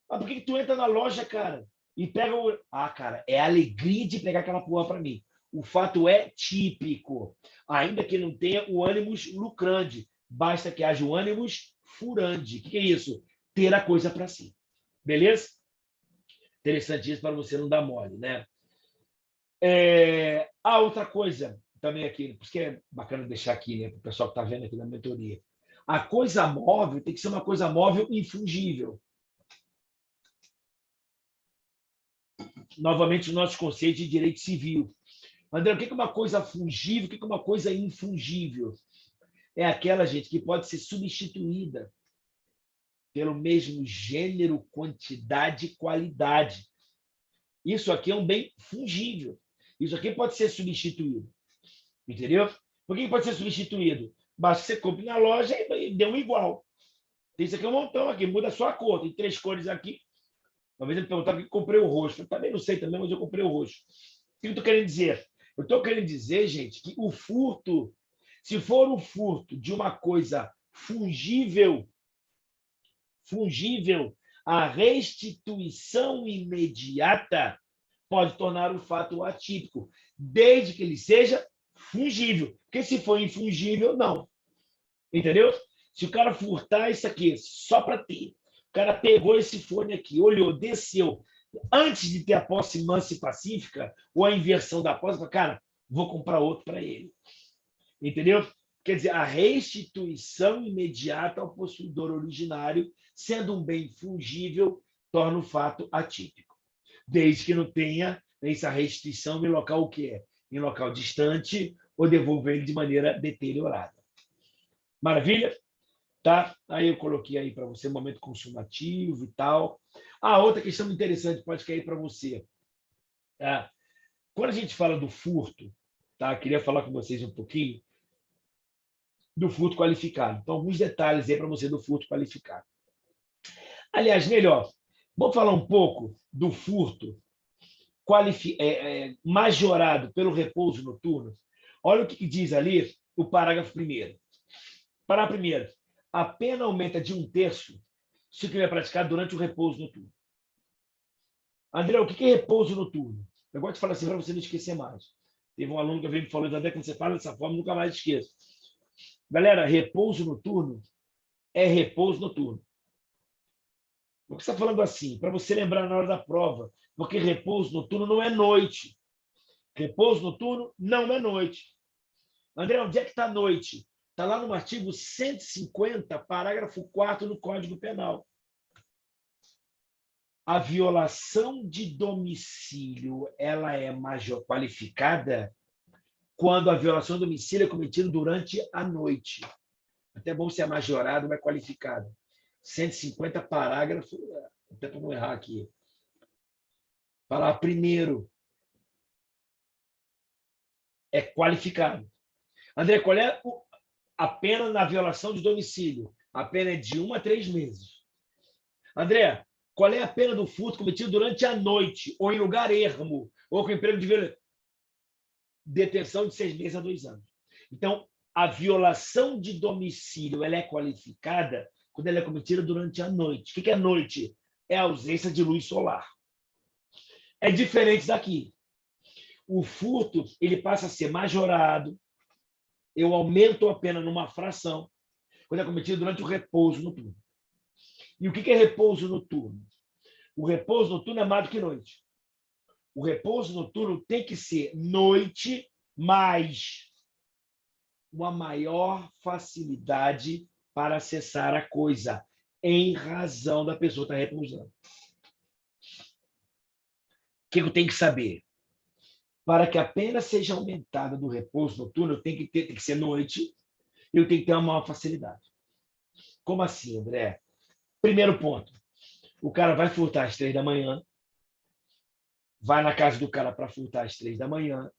Mas por que tu entra na loja, cara, e pega o... Ah, cara, é a alegria de pegar aquela porra para mim. O fato é típico. Ainda que não tenha o ânimos lucrande. Basta que haja o ânimos furandi. O que é isso? Ter a coisa para si. Beleza? Interessante isso para você não dar mole, né? Outra coisa também aqui, por isso que é bacana deixar aqui, né, para o pessoal que está vendo aqui na mentoria. A coisa móvel tem que ser uma coisa móvel infungível. Novamente, os nossos conceitos de direito civil. André, o que é uma coisa fungível? O que é uma coisa infungível? É aquela, gente, que pode ser substituída pelo mesmo gênero, quantidade e qualidade. Isso aqui é um bem fungível. Isso aqui pode ser substituído. Entendeu? Por que pode ser substituído? Basta que você compre na loja e dê um igual. Tem isso aqui um montão aqui, muda só a cor. Tem 3 cores aqui. Uma vez ele perguntava que comprei o roxo. Eu também não sei também, mas eu comprei o roxo. O que eu estou querendo dizer? Eu estou querendo dizer, gente, que o furto, se for o furto de uma coisa fungível, a restituição imediata pode tornar o fato atípico, desde que ele seja fungível. Porque se for infungível, não. Entendeu? Se o cara furtar isso aqui só para ter, o cara pegou esse fone aqui, olhou, desceu, antes de ter a posse mansa e pacífica, ou a inversão da posse, cara, vou comprar outro para ele. Entendeu? Quer dizer, a restituição imediata ao possuidor originário, sendo um bem fungível, torna o fato atípico. Desde que não tenha essa restituição em local o que é? Em local distante ou devolver ele de maneira deteriorada. Maravilha? Tá? Aí eu coloquei aí para você momento consumativo e tal. Outra questão interessante pode cair para você. Tá? Quando a gente fala do furto, tá? Queria falar com vocês um pouquinho do furto qualificado. Então, alguns detalhes aí para você do furto qualificado. Aliás, melhor, vamos falar um pouco do furto majorado pelo repouso noturno. Olha o que diz ali o parágrafo 1º. Parágrafo 1º. A pena aumenta de 1/3 se o crime é praticado durante o repouso noturno. André, o que é repouso noturno? Eu gosto de falar assim para você não esquecer mais. Teve um aluno que veio me falando, André, quando você fala dessa forma, nunca mais esqueça. Galera, repouso noturno é repouso noturno. Por que você está falando assim? Para você lembrar na hora da prova. Porque repouso noturno não é noite. Repouso noturno não é noite. André, onde é que está a noite? Está lá no artigo 150, parágrafo 4 do Código Penal. A violação de domicílio ela é major qualificada quando a violação do domicílio é cometida durante a noite. Até bom se é majorado, mas qualificado. 150, parágrafo, até para não errar aqui. Parágrafo 1º. É qualificado. André, qual é a pena na violação de domicílio? A pena é de 1 a 3 meses. André, qual é a pena do furto cometido durante a noite, ou em lugar ermo, ou com emprego de violência? Detenção de 6 meses a 2 anos. Então, a violação de domicílio ela é qualificada quando ela é cometida durante a noite. O que é noite? É a ausência de luz solar. É diferente daqui. O furto ele passa a ser majorado, eu aumento a pena numa fração quando é cometido durante o repouso noturno. E o que é repouso noturno? O repouso noturno é mais do que noite. O repouso noturno tem que ser noite mais uma maior facilidade para acessar a coisa, em razão da pessoa estar repousando. O que eu tenho que saber? Para que a pena seja aumentada do repouso noturno, tem que ser noite, eu tenho que ter uma maior facilidade. Como assim, André? Primeiro ponto, o cara vai furtar às 3 da manhã, vai na casa do cara para furtar às 3 da manhã,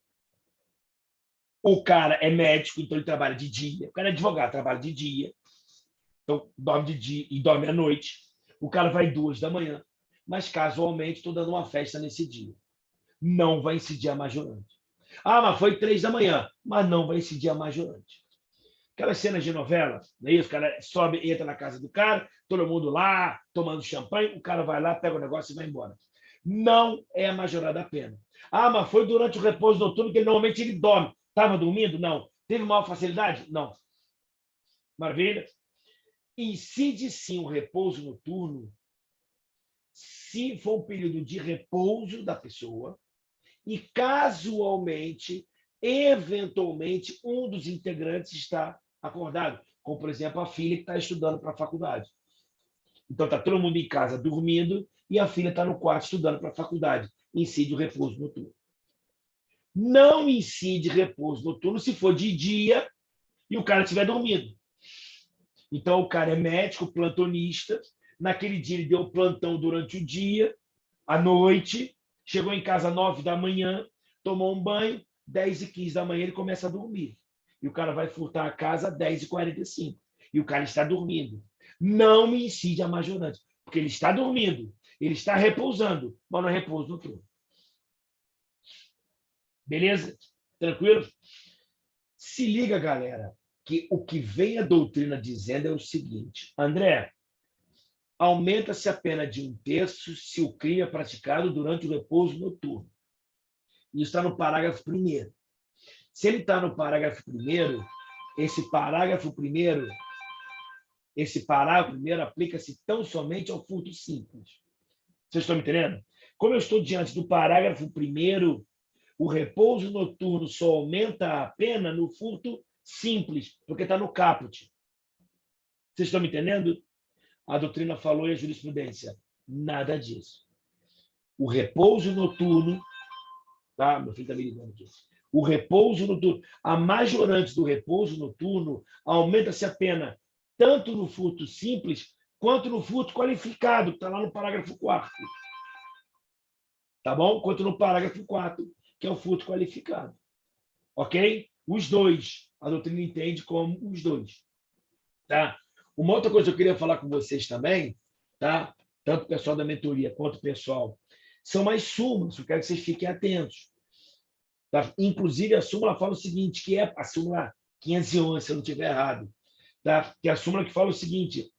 o cara é médico, então ele trabalha de dia, o cara é advogado, trabalha de dia, então dorme de dia e dorme à noite, o cara vai 2 da manhã, mas casualmente estou dando uma festa nesse dia. Não vai incidir a majorante. Ah, mas foi 3 da manhã, mas não vai incidir a majorante. Aquelas cenas de novela, não é isso? O cara sobe, entra na casa do cara, todo mundo lá, tomando champanhe, o cara vai lá, pega o negócio e vai embora. Não é a majorada da pena. Ah, mas foi durante o repouso noturno que normalmente ele dorme. Estava dormindo? Não. Teve maior facilidade? Não. Maravilha? Incide sim o repouso noturno se for um período de repouso da pessoa e casualmente, eventualmente, um dos integrantes está acordado, como, por exemplo, a filha que está estudando para a faculdade. Então, está todo mundo em casa dormindo e a filha está no quarto estudando para a faculdade. Incide o repouso noturno. Não incide repouso noturno se for de dia e o cara estiver dormindo. Então, o cara é médico, plantonista, naquele dia ele deu plantão durante o dia, à noite, chegou em casa às 9 da manhã, tomou um banho, 10h15 da manhã ele começa a dormir. E o cara vai furtar a casa às 10h45. E o cara está dormindo. Não me incide a majorante, porque ele está dormindo, ele está repousando, mas não é repouso noturno. Beleza? Tranquilo? Se liga, galera, que o que vem a doutrina dizendo é o seguinte: André, aumenta-se a pena de 1/3 se o crime é praticado durante o repouso noturno. Isso está no parágrafo 1º. Se ele está no parágrafo 1º, esse parágrafo 1º aplica-se tão somente ao furto simples. Vocês estão me entendendo? Como eu estou diante do parágrafo 1º, o repouso noturno só aumenta a pena no furto simples, porque está no caput. Vocês estão me entendendo? A doutrina falou e a jurisprudência. Nada disso. O repouso noturno, tá? Meu filho está me ligando aqui. O repouso noturno, a majorante do repouso noturno aumenta-se a pena tanto no furto simples quanto no furto qualificado, que está lá no parágrafo 4º. Tá bom? Quanto no parágrafo 4º, que é o furto qualificado. Ok? Os dois. A doutrina entende como os dois. Tá? Uma outra coisa que eu queria falar com vocês também, tá? Tanto o pessoal da mentoria quanto o pessoal, são as súmulas. Eu quero que vocês fiquem atentos. Tá? Inclusive, a súmula fala o seguinte, que é a súmula 511, se eu não estiver errado. Tá? Que é a súmula que fala o seguinte: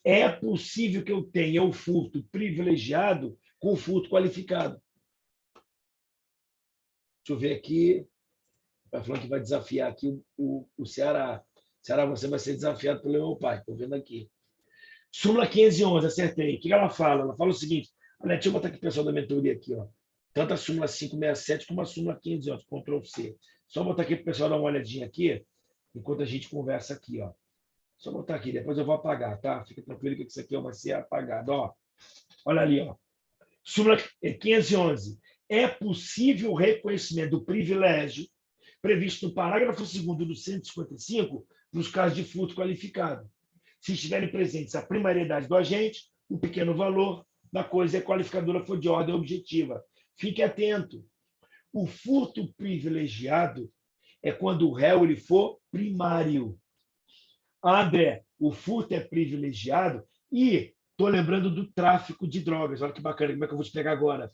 é possível que eu tenha o furto privilegiado com o furto qualificado. Deixa eu ver aqui. Está falando que vai desafiar aqui o Ceará. Ceará, você vai ser desafiado pelo meu pai. Estou vendo aqui. Súmula 511, acertei. O que ela fala? Ela fala o seguinte. Olha, deixa eu botar aqui o pessoal da mentoria aqui. Ó. Tanto a súmula 567 como a súmula 511. Ctrl+C. Só botar aqui para o pessoal dar uma olhadinha aqui, enquanto a gente conversa aqui. Ó. Só botar aqui, depois eu vou apagar, tá? Fica tranquilo que isso aqui vai ser apagado. Ó. Olha ali, ó. Súmula 511. É possível o reconhecimento do privilégio previsto no parágrafo 2º do 155 nos casos de furto qualificado. Se estiverem presentes a primariedade do agente, o pequeno valor da coisa e a qualificadora for de ordem objetiva. Fique atento. O furto privilegiado é quando o réu ele for primário. André, o furto é privilegiado e estou lembrando do tráfico de drogas. Olha que bacana, como é que eu vou te pegar agora?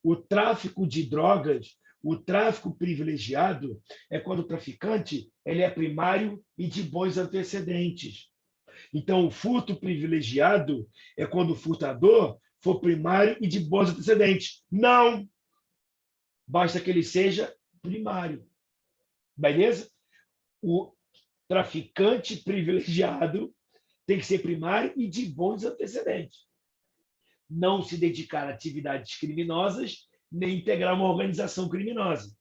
O tráfico de drogas, o tráfico privilegiado é quando o traficante ele é primário e de bons antecedentes. Então, o furto privilegiado é quando o furtador for primário e de bons antecedentes. Não! Basta que ele seja primário. Beleza? o traficante privilegiado tem que ser primário e de bons antecedentes. Não se dedicar a atividades criminosas, nem integrar uma organização criminosa.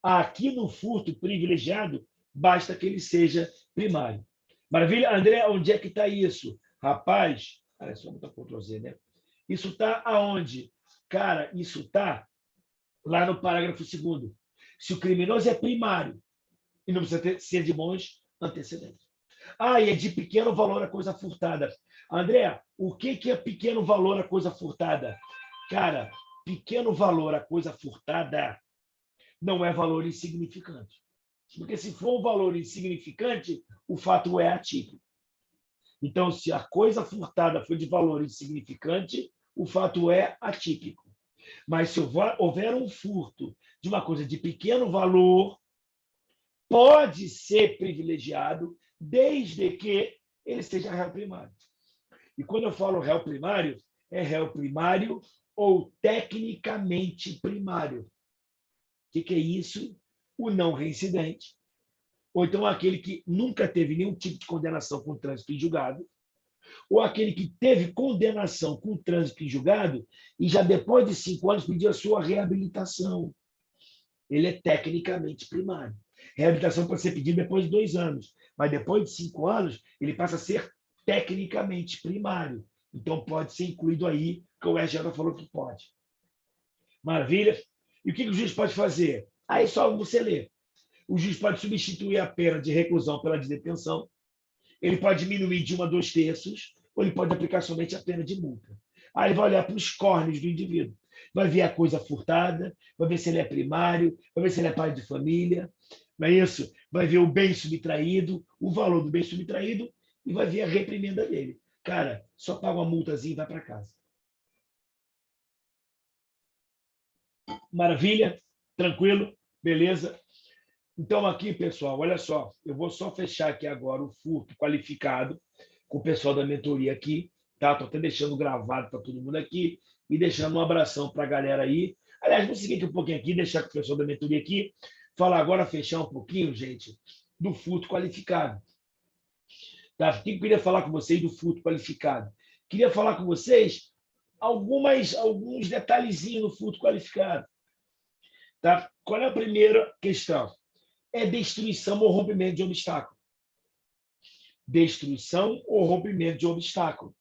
Aqui no furto privilegiado, basta que ele seja primário. Maravilha? André, onde é que está isso? Rapaz, olha só, botar Ctrl Z, né? Isso está aonde? Cara, isso está lá no parágrafo 2º. Se o criminoso é primário e não precisa ser de bons antecedentes. E é de pequeno valor a coisa furtada. André, o que é pequeno valor a coisa furtada? Cara, pequeno valor a coisa furtada não é valor insignificante. Porque se for um valor insignificante, o fato é atípico. Então, se a coisa furtada for de valor insignificante, o fato é atípico. Mas se houver um furto de uma coisa de pequeno valor, pode ser privilegiado, desde que ele seja réu primário. E quando eu falo réu primário, é réu primário ou tecnicamente primário. O que é isso? O não reincidente. Ou então aquele que nunca teve nenhum tipo de condenação com trânsito em julgado, ou aquele que teve condenação com trânsito em julgado e já depois de 5 anos pediu a sua reabilitação. Ele é tecnicamente primário. Reabilitação pode ser pedida depois de 2 anos, mas depois de 5 anos ele passa a ser tecnicamente primário. Então pode ser incluído aí, que o SJ falou que pode. Maravilha? E o que o juiz pode fazer? Aí só você ler. O juiz pode substituir a pena de reclusão pela de detenção, ele pode diminuir de 1 a 2/3, ou ele pode aplicar somente a pena de multa. Aí ele vai olhar para os córneos do indivíduo, vai ver a coisa furtada, vai ver se ele é primário, vai ver se ele é pai de família, não é isso? Vai ver o bem subtraído, o valor do bem subtraído, e vai ver a reprimenda dele. Cara, só paga uma multazinha e vai para casa. Maravilha? Tranquilo? Beleza? Então, aqui, pessoal, olha só, eu vou só fechar aqui agora o furto qualificado com o pessoal da mentoria aqui, tá? Estou até deixando gravado para todo mundo aqui e deixando um abração para a galera aí. Aliás, vou seguir aqui um pouquinho aqui, deixar com o pessoal da mentoria aqui, falar agora, fechar um pouquinho, gente, do furto qualificado. Tá? O que eu queria falar com vocês do furto qualificado? Queria falar com vocês alguns detalhezinhos do furto qualificado. Tá? Qual é a primeira questão? É destruição ou rompimento de obstáculo. Destruição ou rompimento de obstáculo.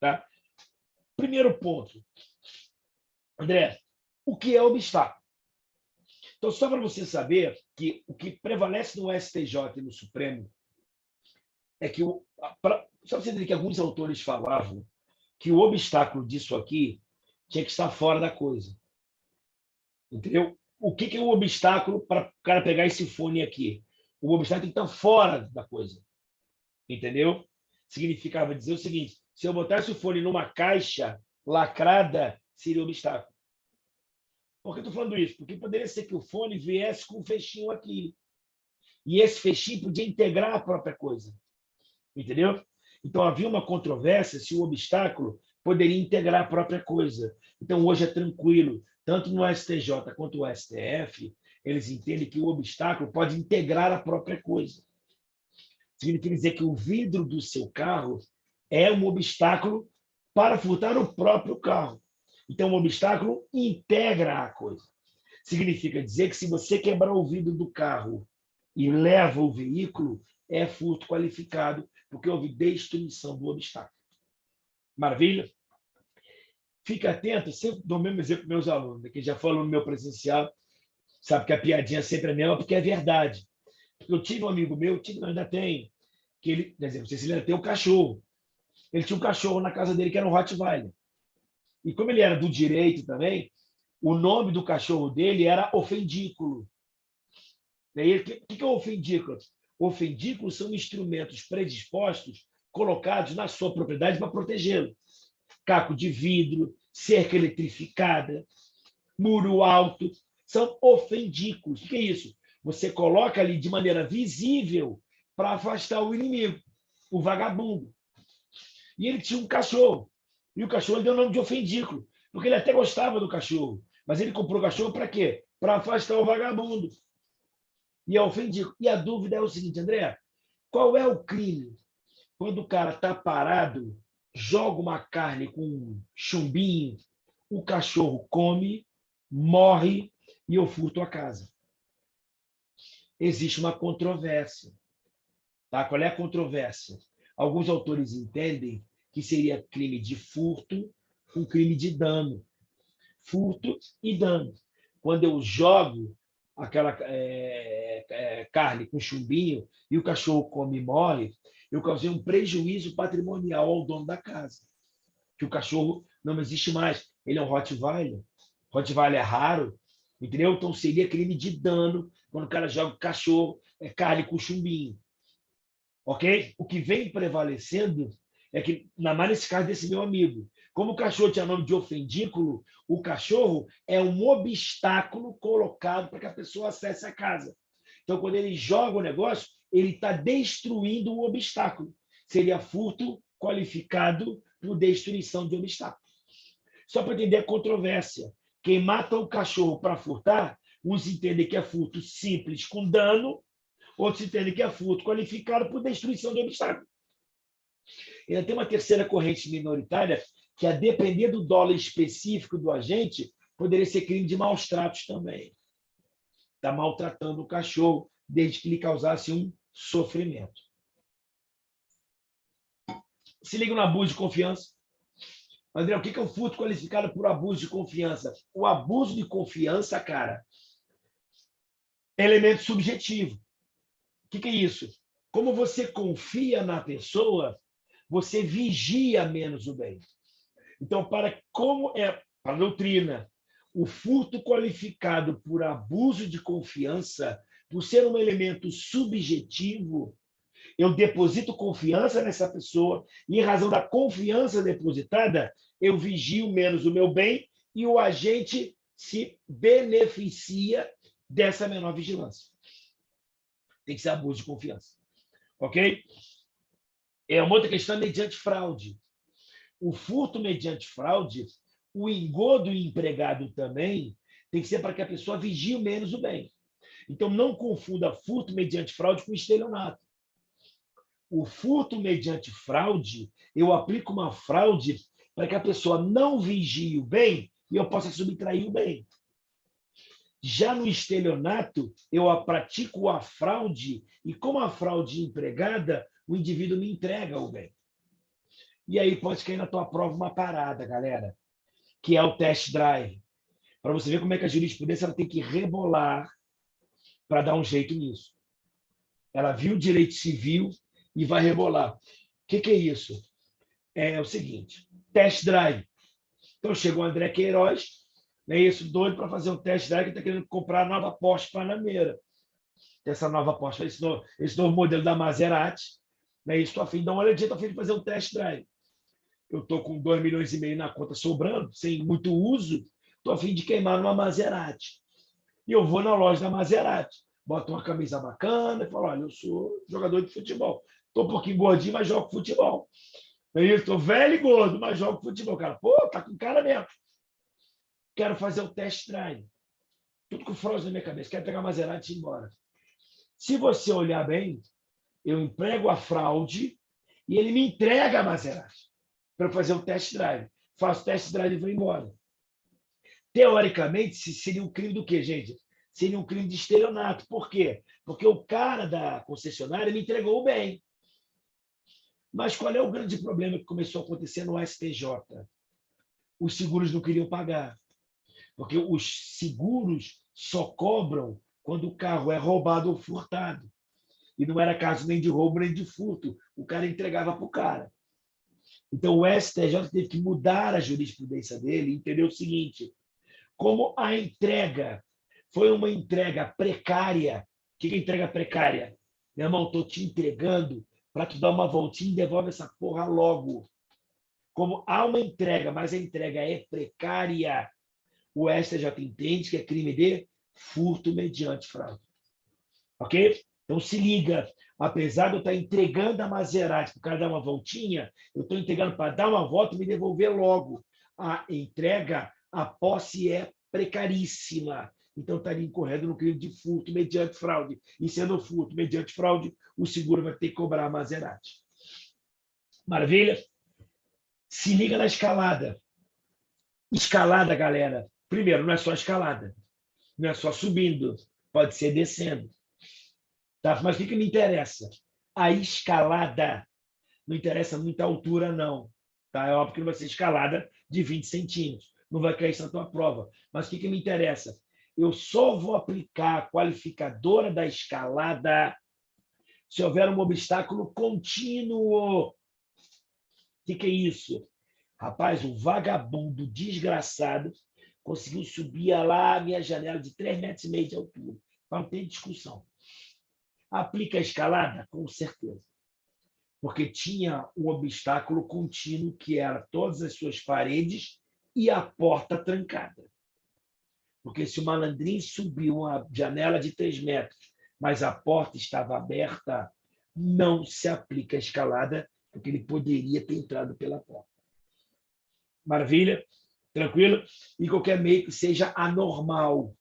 Tá? Primeiro ponto. André, o que é obstáculo? Então, só para você saber que o que prevalece no STJ e no Supremo é que, só para você entender que alguns autores falavam que o obstáculo disso aqui tinha que estar fora da coisa. Entendeu? O que é o obstáculo para o cara pegar esse fone aqui? O obstáculo tem que estar fora da coisa. Entendeu? Significava dizer o seguinte: se eu botasse o fone numa caixa lacrada, seria obstáculo. Por que eu estou falando isso? Porque poderia ser que o fone viesse com um fechinho aqui. E esse fechinho podia integrar a própria coisa. Entendeu? Então, havia uma controvérsia se o obstáculo poderia integrar a própria coisa. Então, hoje é tranquilo. Tanto no STJ quanto no STF, eles entendem que o obstáculo pode integrar a própria coisa. Significa dizer que o vidro do seu carro é um obstáculo para furtar o próprio carro. Então, o obstáculo integra a coisa. Significa dizer que se você quebrar o vidro do carro e leva o veículo, é furto qualificado, porque houve destruição do obstáculo. Maravilha? Fica atento, sempre dou o mesmo exemplo para meus alunos, que já falam no meu presencial, sabe que a piadinha sempre é a mesma, porque é verdade. Eu tive um amigo meu, ainda tem, que ele, por exemplo, se ele ainda tem um cachorro. Ele tinha um cachorro na casa dele que era um Rottweiler. E como ele era do direito também, o nome do cachorro dele era ofendículo. E aí, o que é o ofendículo? Ofendículos são instrumentos predispostos colocados na sua propriedade para protegê-lo. Caco de vidro, cerca eletrificada, muro alto, são ofendículos. O que é isso? Você coloca ali de maneira visível para afastar o inimigo, o vagabundo. E ele tinha um cachorro. E o cachorro deu o nome de ofendículo, porque ele até gostava do cachorro. Mas ele comprou o cachorro para quê? Para afastar o vagabundo. e é ofendido. E a dúvida é o seguinte, André, qual é o crime? Quando o cara está parado, joga uma carne com um chumbinho, o cachorro come, morre e eu furto a casa. Existe uma controvérsia. Tá? Qual é a controvérsia? Alguns autores entendem que seria crime de furto com crime de dano. Furto e dano. Quando eu jogo aquela carne com chumbinho e o cachorro come e morre, eu causei um prejuízo patrimonial ao dono da casa. Que o cachorro não existe mais. Ele é um Rottweiler. Rottweiler é raro, entendeu? Então seria crime de dano quando o cara joga o cachorro, carne com chumbinho. Ok? O que vem prevalecendo é que, na mais nesse caso desse meu amigo, como o cachorro tinha nome de ofendículo, o cachorro é um obstáculo colocado para que a pessoa acesse a casa. Então, quando ele joga o negócio, ele está destruindo o obstáculo. Seria furto qualificado por destruição de obstáculo. Só para entender a controvérsia. Quem mata o cachorro para furtar, uns entendem que é furto simples com dano, outros entendem que é furto qualificado por destruição de obstáculo. E ainda tem uma terceira corrente minoritária, que, a depender do dolo específico do agente, poderia ser crime de maus tratos também. Está maltratando o cachorro, desde que lhe causasse um sofrimento. Se liga no abuso de confiança. André, o que é o furto qualificado por abuso de confiança? O abuso de confiança, cara, é elemento subjetivo. O que é isso? Como você confia na pessoa, você vigia menos o bem. Então, para a doutrina, o furto qualificado por abuso de confiança, por ser um elemento subjetivo, eu deposito confiança nessa pessoa e, em razão da confiança depositada, eu vigio menos o meu bem e o agente se beneficia dessa menor vigilância. Tem que ser abuso de confiança. Ok? É uma outra questão mediante fraude. O furto mediante fraude, o engodo empregado também, tem que ser para que a pessoa vigie menos o bem. Então, não confunda furto mediante fraude com estelionato. O furto mediante fraude, eu aplico uma fraude para que a pessoa não vigie o bem e eu possa subtrair o bem. Já no estelionato, eu pratico a fraude e, como a fraude empregada, o indivíduo me entrega o bem. E aí pode cair na tua prova uma parada, galera, que é o test drive. Para você ver como é que a jurisprudência ela tem que rebolar para dar um jeito nisso. Ela viu o direito civil e vai rebolar. O que é isso? É o seguinte, test drive. Então chegou o André Queiroz, né, isso, doido para fazer um test drive, que está querendo comprar a nova Porsche Panamera. Essa nova Porsche, esse novo modelo da Maserati. Né, isso, estou a fim de dar uma olhadinha, estou a fim de fazer um test drive. Eu estou com 2,5 milhões na conta sobrando, sem muito uso, estou a fim de queimar numa Maserati. E eu vou na loja da Maserati, boto uma camisa bacana e falo, olha, eu sou jogador de futebol. Estou um pouquinho gordinho, mas jogo futebol. Estou velho e gordo, mas jogo futebol. Cara, pô, tá com cara mesmo. Quero fazer o test drive. Tudo com fraude na minha cabeça. Quero pegar a Maserati e ir embora. Se você olhar bem, eu emprego a fraude e ele me entrega a Maserati para fazer o test drive. Faço o test drive e vou embora. Teoricamente, seria um crime do quê, gente? Seria um crime de estelionato. Por quê? Porque o cara da concessionária me entregou o bem. Mas qual é o grande problema que começou a acontecer no STJ? Os seguros não queriam pagar. Porque os seguros só cobram quando o carro é roubado ou furtado. E não era caso nem de roubo nem de furto. O cara entregava para o cara. Então, o STJ teve que mudar a jurisprudência dele e entender o seguinte: como a entrega foi uma entrega precária. O que é entrega precária? Meu irmão, estou te entregando para tu dar uma voltinha e devolve essa porra logo. Como há uma entrega, mas a entrega é precária, o STJ entende que é crime de furto mediante fraude. Ok? Então, se liga. Apesar de eu estar entregando a Maserati para o cara dar uma voltinha, eu estou entregando para dar uma volta e me devolver logo. A entrega, a posse é precaríssima. então estaria incorrendo no crime de furto mediante fraude. E sendo furto mediante fraude, o seguro vai ter que cobrar a Maserati. Maravilha? Se liga na escalada. Escalada, galera. Primeiro, não é só escalada. Não é só subindo. Pode ser descendo. Tá? Mas o que me interessa? A escalada. Não interessa muita altura, não. Tá? É óbvio que não vai ser escalada de 20 centímetros. Não vai cair isso na tua prova. Mas o que me interessa? Eu só vou aplicar a qualificadora da escalada se houver um obstáculo contínuo. O que é isso? Rapaz, um vagabundo desgraçado conseguiu subir lá a minha janela de 3,5 metros de altura. Não tem discussão. Aplica a escalada? Com certeza. Porque tinha um obstáculo contínuo que era todas as suas paredes e a porta trancada. Porque se o malandrinho subiu uma janela de 3 metros, mas a porta estava aberta, não se aplica a escalada, porque ele poderia ter entrado pela porta. Maravilha? Tranquilo? E qualquer meio que seja anormal.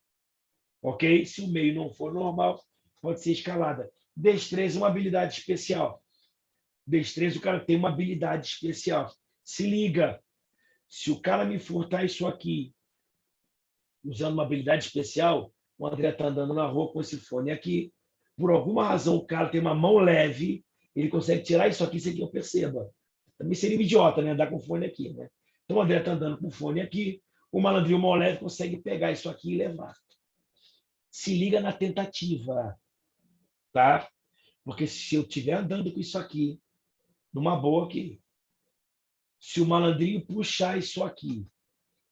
Ok? Se o meio não for normal, pode ser escalada. Destreza é uma habilidade especial. Destreza, o cara tem uma habilidade especial. Se liga, se o cara me furtar isso aqui, usando uma habilidade especial, o André está andando na rua com esse fone aqui, por alguma razão o cara tem uma mão leve, ele consegue tirar isso aqui sem que eu perceba. Também seria um idiota, né? Andar com o fone aqui, né? Então o André está andando com o fone aqui, o malandrinho mão leve consegue pegar isso aqui e levar. Se liga na tentativa, tá? Porque se eu estiver andando com isso aqui, numa boa aqui, se o malandrinho puxar isso aqui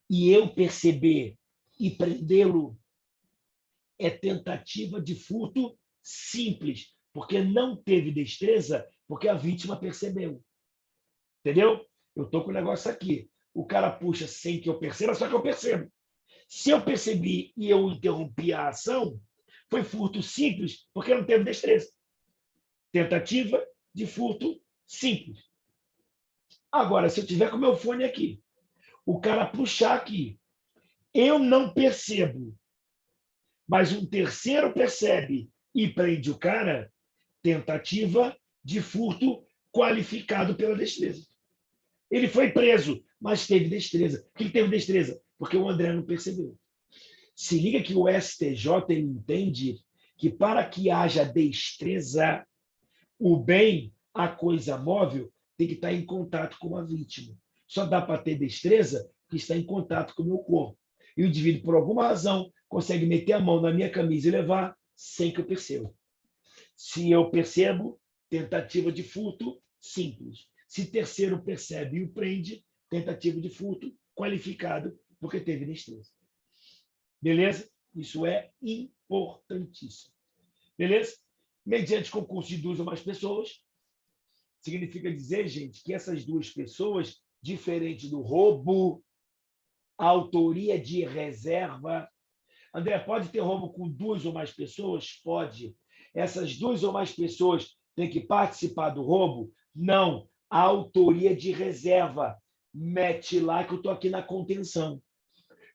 e eu perceber e prendê-lo, é tentativa de furto simples, porque não teve destreza, porque a vítima percebeu. Entendeu? Eu estou com o negócio aqui. O cara puxa sem que eu perceba, só que eu percebo. Se eu percebi e eu interrompi a ação, foi furto simples, porque não teve destreza. Tentativa de furto simples. Agora, se eu tiver com o meu fone aqui, o cara puxar aqui, eu não percebo, mas um terceiro percebe e prende o cara, tentativa de furto qualificado pela destreza. Ele foi preso, mas teve destreza. Por que teve destreza? Porque o André não percebeu. Se liga que o STJ ele entende que para que haja destreza, o bem, a coisa móvel, tem que estar em contato com a vítima. Só dá para ter destreza que está em contato com o meu corpo. E o indivíduo, por alguma razão, consegue meter a mão na minha camisa e levar sem que eu perceba. Se eu percebo, tentativa de furto, simples. Se terceiro percebe e o prende, tentativa de furto, qualificado, porque teve destreza. Beleza? Isso é importantíssimo. Beleza? Mediante concurso de 2 ou mais pessoas, significa dizer, gente, que essas 2 pessoas, diferente do roubo, autoria de reserva. André, pode ter roubo com 2 ou mais pessoas? Pode. Essas 2 ou mais pessoas têm que participar do roubo? Não. A autoria de reserva. Mete lá que eu estou aqui na contenção.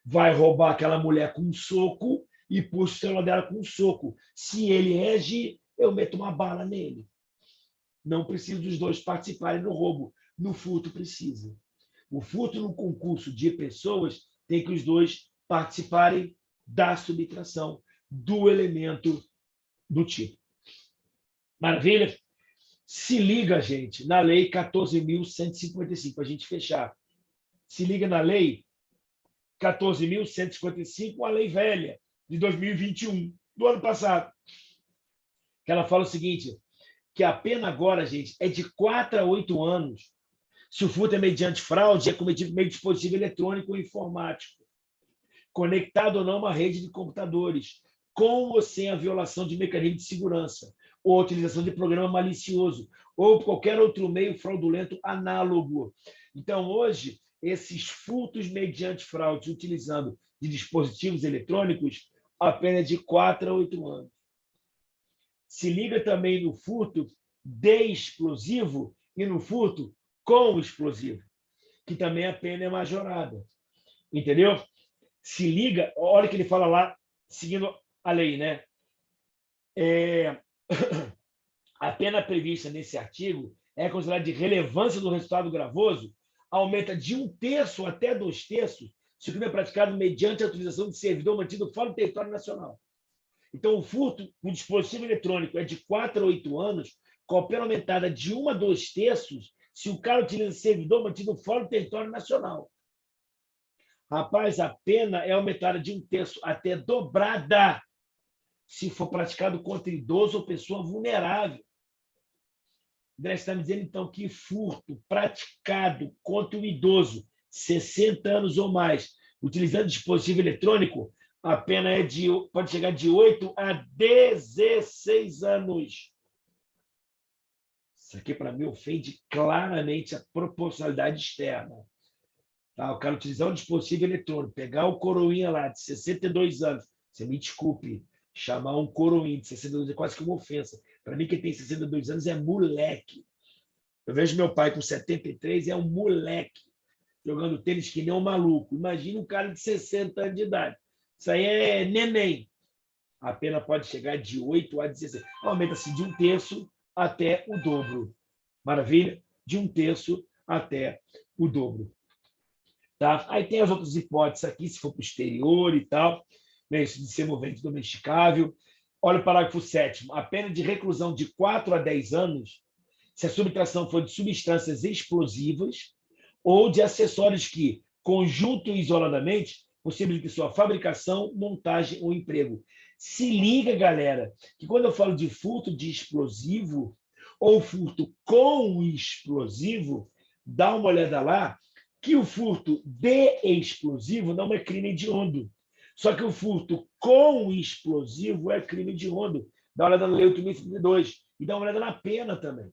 Vai roubar aquela mulher com um soco e puxa o celular dela com um soco. Se ele reagir, eu meto uma bala nele. Não precisa dos 2 participarem do roubo. No furto precisa. O furto no concurso de pessoas tem que os 2 participarem da subtração do elemento do tipo. Maravilha? Se liga, gente, na Lei 14.155, para a gente fechar. Se liga na Lei 14.155, a lei velha, de 2021, do ano passado. Que ela fala o seguinte, que a pena agora, gente, é de 4 a 8 anos. Se o furto é mediante fraude, é cometido por meio de dispositivo eletrônico ou informático, conectado ou não a uma rede de computadores, com ou sem a violação de mecanismo de segurança, ou a utilização de programa malicioso, ou qualquer outro meio fraudulento análogo. Então, hoje, esses furtos mediante fraude, utilizando de dispositivos eletrônicos, a pena é de 4 a 8 anos. Se liga também no furto de explosivo e no furto com explosivo, que também a pena é majorada. Entendeu? Se liga, olha que ele fala lá, seguindo a lei, né? A pena prevista nesse artigo é considerada de relevância do resultado gravoso, aumenta de 1/3 até 2/3 se o crime é praticado mediante a utilização de servidor mantido fora do território nacional. Então, o furto com dispositivo eletrônico é de 4 a 8 anos, com a pena aumentada de 1 a 2/3 se o cara utiliza servidor mantido fora do território nacional. Rapaz, a pena é aumentada de 1/3 até dobrada se for praticado contra idoso ou pessoa vulnerável. André está me dizendo, então, que furto praticado contra um idoso, 60 anos ou mais, utilizando dispositivo eletrônico, a pena pode chegar de 8 a 16 anos. Isso aqui, para mim, ofende claramente a proporcionalidade externa. Tá? O cara utilizar um dispositivo eletrônico, pegar o coroinha lá de 62 anos, você me desculpe, chamar um coroinha de 62 anos é quase que uma ofensa. Para mim, quem tem 62 anos é moleque. Eu vejo meu pai com 73, é um moleque, jogando tênis que nem um maluco. Imagina um cara de 60 anos de idade. Isso aí é neném. A pena pode chegar de 8 a 16. Aumenta-se de 1/3 até o dobro. Maravilha? De 1/3 até o dobro. Tá? Aí tem as outras hipóteses aqui, se for para o exterior e tal, né? Isso de ser movente domesticável. Olha o parágrafo 7º. A pena de reclusão de 4 a 10 anos, se a subtração for de substâncias explosivas ou de acessórios que, conjunto e isoladamente, possibilitem sua fabricação, montagem ou emprego. Se liga, galera, que quando eu falo de furto de explosivo ou furto com explosivo, dá uma olhada lá, que o furto de explosivo não é crime hediondo. Só que o furto com explosivo é crime hediondo. Dá uma olhada na Lei 8.032 e dá uma olhada na pena também.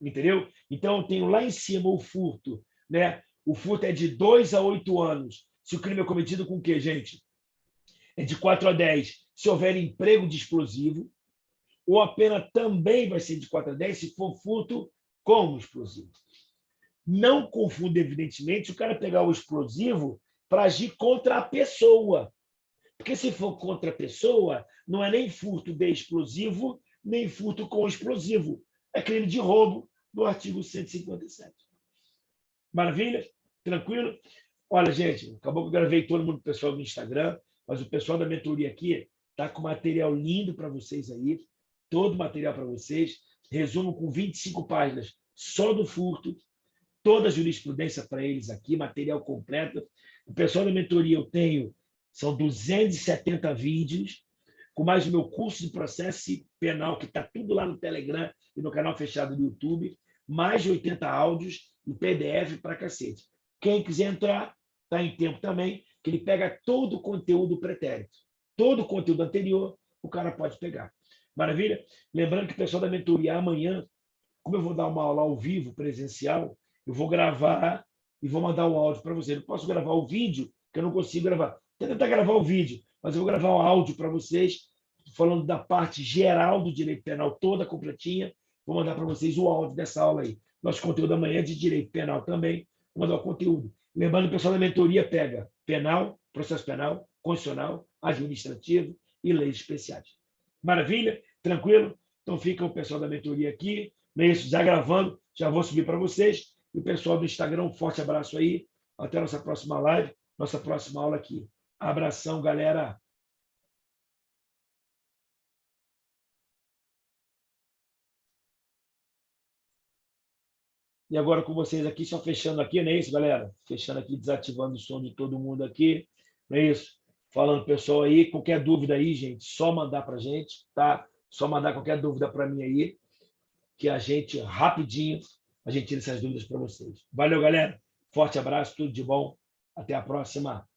Entendeu? Então, eu tenho lá em cima o furto, né? O furto é de 2 a 8 anos. Se o crime é cometido com o quê, gente? É de 4 a 10 se houver emprego de explosivo, ou a pena também vai ser de 4 a 10 se for furto com explosivo. Não confunda, evidentemente, o cara pegar o explosivo para agir contra a pessoa. Porque se for contra a pessoa, não é nem furto de explosivo, nem furto com explosivo. É crime de roubo do artigo 157. Maravilha? Tranquilo? Olha, gente, acabou que eu gravei todo mundo, pessoal do Instagram, mas o pessoal da mentoria aqui está com material lindo para vocês aí, todo material para vocês, resumo com 25 páginas só do furto, toda a jurisprudência para eles aqui, material completo. O pessoal da mentoria eu tenho, são 270 vídeos, com mais o meu curso de processo penal, que está tudo lá no Telegram e no canal fechado do YouTube, mais de 80 áudios em PDF para cacete. Quem quiser entrar, está em tempo também, que ele pega todo o conteúdo pretérito. Todo o conteúdo anterior, o cara pode pegar. Maravilha? Lembrando que o pessoal da mentoria amanhã, como eu vou dar uma aula ao vivo, presencial, eu vou gravar e vou mandar o áudio para você. Eu posso gravar o vídeo, que eu não consigo gravar. Vou tentar gravar o vídeo, mas eu vou gravar um áudio para vocês, falando da parte geral do direito penal, toda completinha. Vou mandar para vocês o áudio dessa aula aí. Nosso conteúdo amanhã é de direito penal também. Vou mandar o conteúdo. Lembrando que o pessoal da mentoria pega penal, processo penal, constitucional, administrativo e leis especiais. Maravilha? Tranquilo? Então fica o pessoal da mentoria aqui. É isso, já gravando, já vou subir para vocês. E o pessoal do Instagram, um forte abraço aí. Até a nossa próxima live, nossa próxima aula aqui. Abração, galera. E agora com vocês aqui, só fechando aqui, não é isso, galera? Fechando aqui, desativando o som de todo mundo aqui. Não é isso? Falando, pessoal, aí, qualquer dúvida aí, gente, só mandar para a gente, tá? Só mandar qualquer dúvida para mim aí, que a gente, rapidinho, a gente tira essas dúvidas para vocês. Valeu, galera. Forte abraço, tudo de bom. Até a próxima.